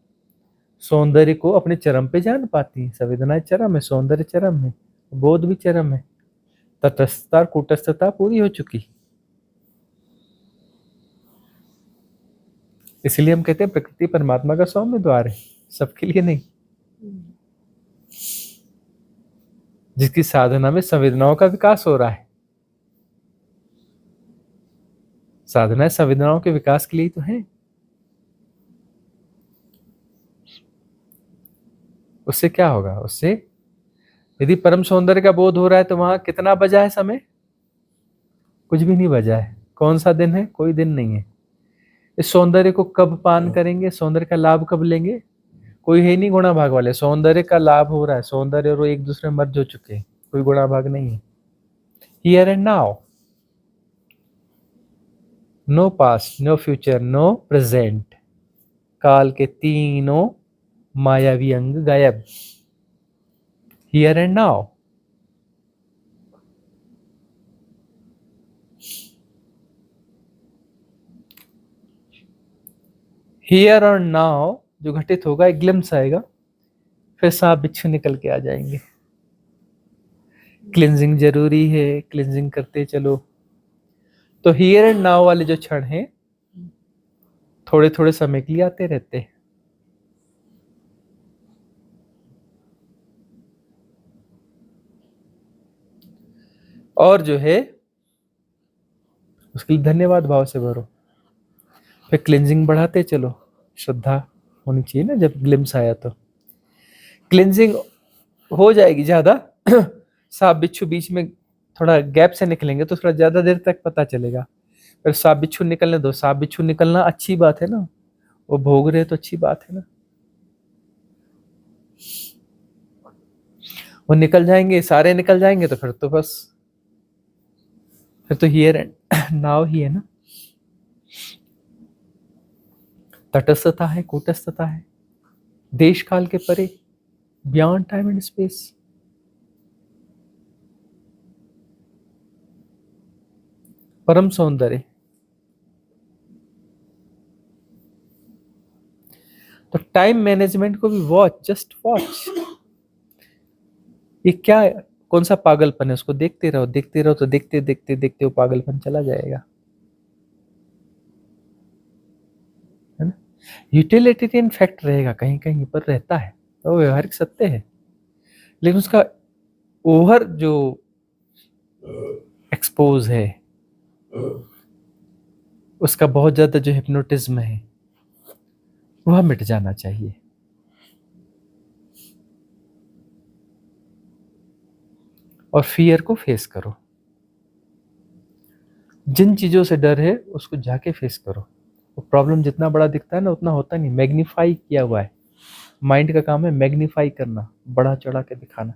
सौंदर्य को अपने चरम पे जान पाती है। संवेदनाएं चरम है, सौंदर्य चरम है, बोध भी चरम है। तटस्थता, कूटस्थता पूरी हो चुकी। इसलिए हम कहते हैं प्रकृति परमात्मा का सौम्य द्वार है, सबके लिए नहीं। जिसकी साधना में संवेदनाओं का विकास हो रहा है। साधना संवेदनाओं के विकास के लिए तो है। उससे क्या होगा? उससे यदि परम सौंदर्य का बोध हो रहा है तो वहां कितना बजा है समय? कुछ भी नहीं बजा है। कौन सा दिन है? कोई दिन नहीं है। इस सौंदर्य को कब पान करेंगे? सौंदर्य का लाभ कब लेंगे? कोई है नहीं गुणा भाग वाले। सौंदर्य का लाभ हो रहा है, सौंदर्य और वो एक दूसरे में मर्ज हो चुके हैं, कोई गुणा भाग नहीं है। Here and now, no past, no future, no present. काल के तीनों मायावी अंग गायब। Here and now. हियर और नाउ जो घटित होगा, एक ग्लिम्स आएगा, फिर सांप बिच्छू निकल के आ जाएंगे। क्लिंजिंग जरूरी है, क्लिंजिंग करते चलो। तो हियर एंड नाउ वाले जो क्षण हैं थोड़े थोड़े समय के लिए आते रहते हैं। और जो है उसके लिए धन्यवाद भाव से भरो। फिर क्लिनजिंग बढ़ाते चलो, श्रद्धा होनी चाहिए ना। जब ग्लिम्स आया तो क्लिनजिंग हो जाएगी ज्यादा। सांप बिच्छू बीच में थोड़ा गैप से निकलेंगे तो थोड़ा ज्यादा देर तक पता चलेगा। फिर सांप बिच्छू निकलने दो। सांप बिच्छू निकलना अच्छी बात है ना, वो भोग रहे तो अच्छी बात है ना। वो निकल जाएंगे, सारे निकल जाएंगे तो फिर तो बस, फिर तो हियर एंड नाउ ही है ना। तटस्थता है, कूटस्थता है, देश काल के परे, बियॉन्ड टाइम एंड स्पेस। परम सौंदर्य। तो टाइम मैनेजमेंट को भी वॉच, जस्ट वॉच। ये क्या है, कौन सा पागलपन है, उसको देखते रहो, देखते रहो, तो देखते देखते देखते वो पागलपन चला जाएगा, है ना। यूटिलिटेरियन फैक्ट रहेगा, कहीं कहीं पर रहता है, तो व्यवहारिक सत्य है, लेकिन उसका ओवर जो एक्सपोज है, उसका बहुत ज्यादा जो हिप्नोटिज्म है, वह मिट जाना चाहिए। और फियर को फेस करो। जिन चीजों से डर है उसको जाके फेस करो। वो प्रॉब्लम जितना बड़ा दिखता है ना उतना होता नहीं, मैग्नीफाई किया हुआ है। माइंड का काम है मैग्नीफाई करना, बड़ा चढ़ा के दिखाना।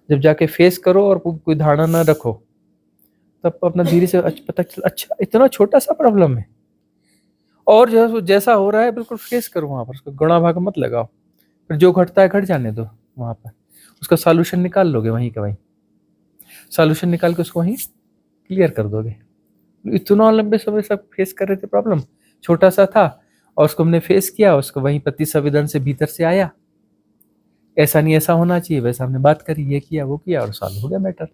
जब जाके फेस करो और कोई धारणा ना रखो, तब अपना धीरे से पता चल, अच्छा इतना छोटा सा प्रॉब्लम है, और जो है वो जैसा हो रहा है बिल्कुल फेस करो। वहां पर उसको गुणा भाग मत लगाओ, फिर जो घटता है घट जाने दो। वहां पर उसका सॉल्यूशन निकाल लोगे, वहीं का वहीं सॉल्यूशन निकाल के उसको वहीं क्लियर कर दोगे। इतना लंबे समय से फेस कर रहे थे प्रॉब्लम, छोटा सा था और उसको हमने फेस किया, उसको वहीं प्रति संवेदन से भीतर से आया, ऐसा नहीं ऐसा होना चाहिए, वैसा हमने बात करी, ये किया वो किया, और सॉल्व हो गया मैटर।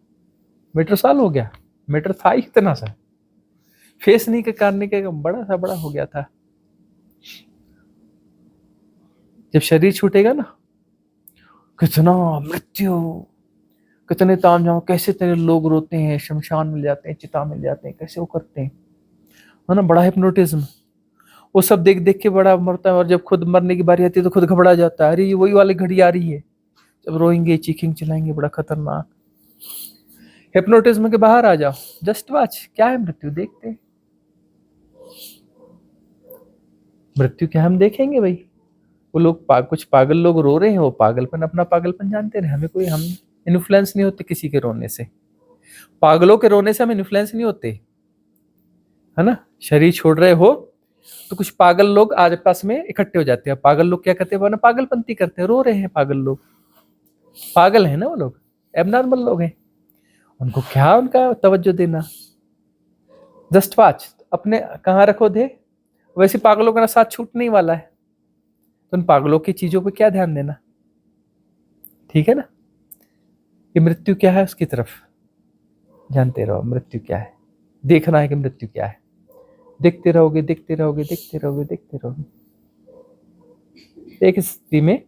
मैटर सॉल्व हो गया। मैटर था ही इतना सा, फेस नहीं के करने के बड़ा सा बड़ा हो गया था। जब शरीर छूटेगा ना, कितना मृत्यु, कितने ताम झाम, कैसे तेरे लोग रोते हैं, शमशान मिल जाते हैं, चिता मिल जाते हैं, कैसे वो करते हैं, है ना। बड़ा हिप्नोटिज्म, वो सब देख देख के बड़ा मरता है, और जब खुद मरने की बारी आती है तो खुद घबरा जाता है, अरे ये वही वाली घड़ी आ रही है, जब रोएंगे चीखेंगे चिल्लाएंगे, बड़ा खतरनाक। हिप्नोटिज्म के बाहर आ जाओ, जस्ट वॉच, क्या है मृत्यु, देखते। मृत्यु क्या हम देखेंगे भाई। वो लोग कुछ पागल लोग रो रहे हैं, वो पागलपन अपना पागलपन जानते रहे, हमें कोई, हम इन्फ्लुएंस नहीं होते किसी के रोने से। पागलों के रोने से हम इन्फ्लुएंस नहीं होते, है ना। शरीर छोड़ रहे हो तो कुछ पागल लोग आज पास में इकट्ठे हो जाते हैं। पागल लोग क्या करते हैं, वरना पागलपंती करते हैं, रो रहे हैं पागल लोग, पागल है ना वो लोग, एबनॉर्मल लोग हैं, उनको क्या उनका तवज्जो देना। जस्ट वॉच, अपने कहाँ रखो दे, वैसे पागलों का साथ छूटने ही वाला है, तो उन पागलों की चीजों पे क्या ध्यान देना, ठीक है ना। कि मृत्यु क्या है उसकी तरफ जानते रहो, मृत्यु क्या है देखना है, कि मृत्यु क्या है, देखते रहोगे देखते रहोगे देखते रहोगे देखते रहोगे। एक स्थिति में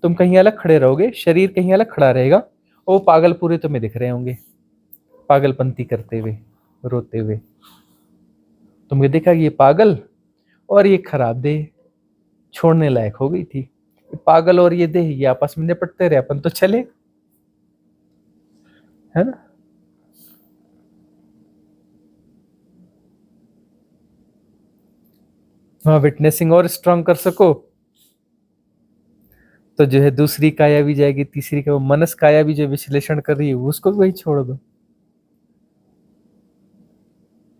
तुम कहीं अलग खड़े रहोगे, शरीर कहीं अलग खड़ा रहेगा, और वो पागल पूरे तुम्हें दिख रहे होंगे, पागलपंती करते हुए, रोते हुए। तुमने देखा कि ये पागल और ये खराब देह छोड़ने लायक हो गई थी, पागल और ये देह ये आपस में निपटते रहे, अपन तो चले, है ना। वहां विटनेसिंग और स्ट्रांग कर सको तो जो है दूसरी काया भी जाएगी, तीसरी का, वो मनस काया भी जो विश्लेषण कर रही है उसको भी वही छोड़ दो,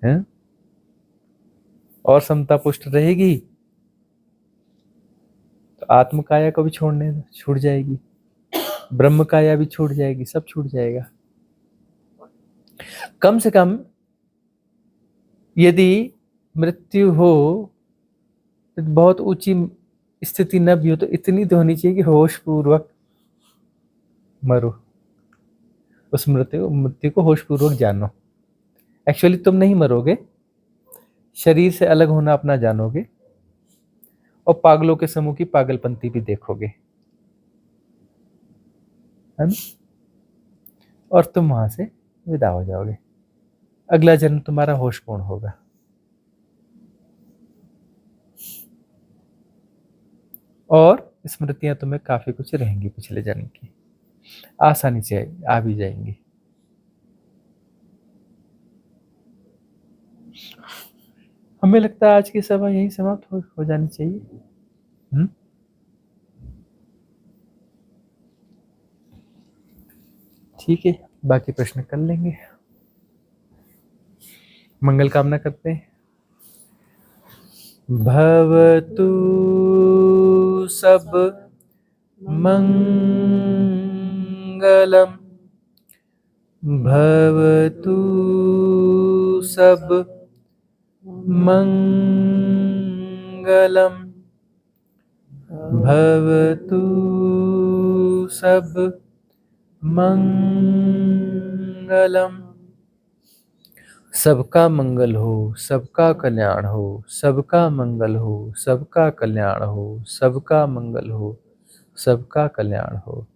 है। और समता पुष्ट रहेगी तो आत्म काया को भी छोड़ने छूट जाएगी, ब्रह्म काया भी छूट जाएगी, सब छूट जाएगा। कम से कम यदि मृत्यु हो तो बहुत ऊंची स्थिति न भी हो तो इतनी तो होनी चाहिए कि होश पूर्वक मरो, उस मृत्यु को होश पूर्वक जानो। एक्चुअली तुम नहीं मरोगे, शरीर से अलग होना अपना जानोगे, और पागलों के समूह की पागलपंती भी देखोगे, है ना। और तुम वहां से विदा हो जाओगे। अगला जन्म तुम्हारा होशपूर्ण होगा। और स्मृतियां तुम्हें काफी कुछ रहेंगी पिछले जन्म की, आसानी से आ भी जाएंगी। हमें लगता है आज की सभा यही समाप्त हो जानी चाहिए। ठीक है, बाकी प्रश्न कर लेंगे। मंगल कामना करते हैं। भवतु सब मंगलम, भवतु सब मंगलम, भवतु सब मंगलम। सबका मंगल हो, सबका कल्याण हो, सबका मंगल हो, सबका कल्याण हो, सबका मंगल हो, सबका कल्याण हो।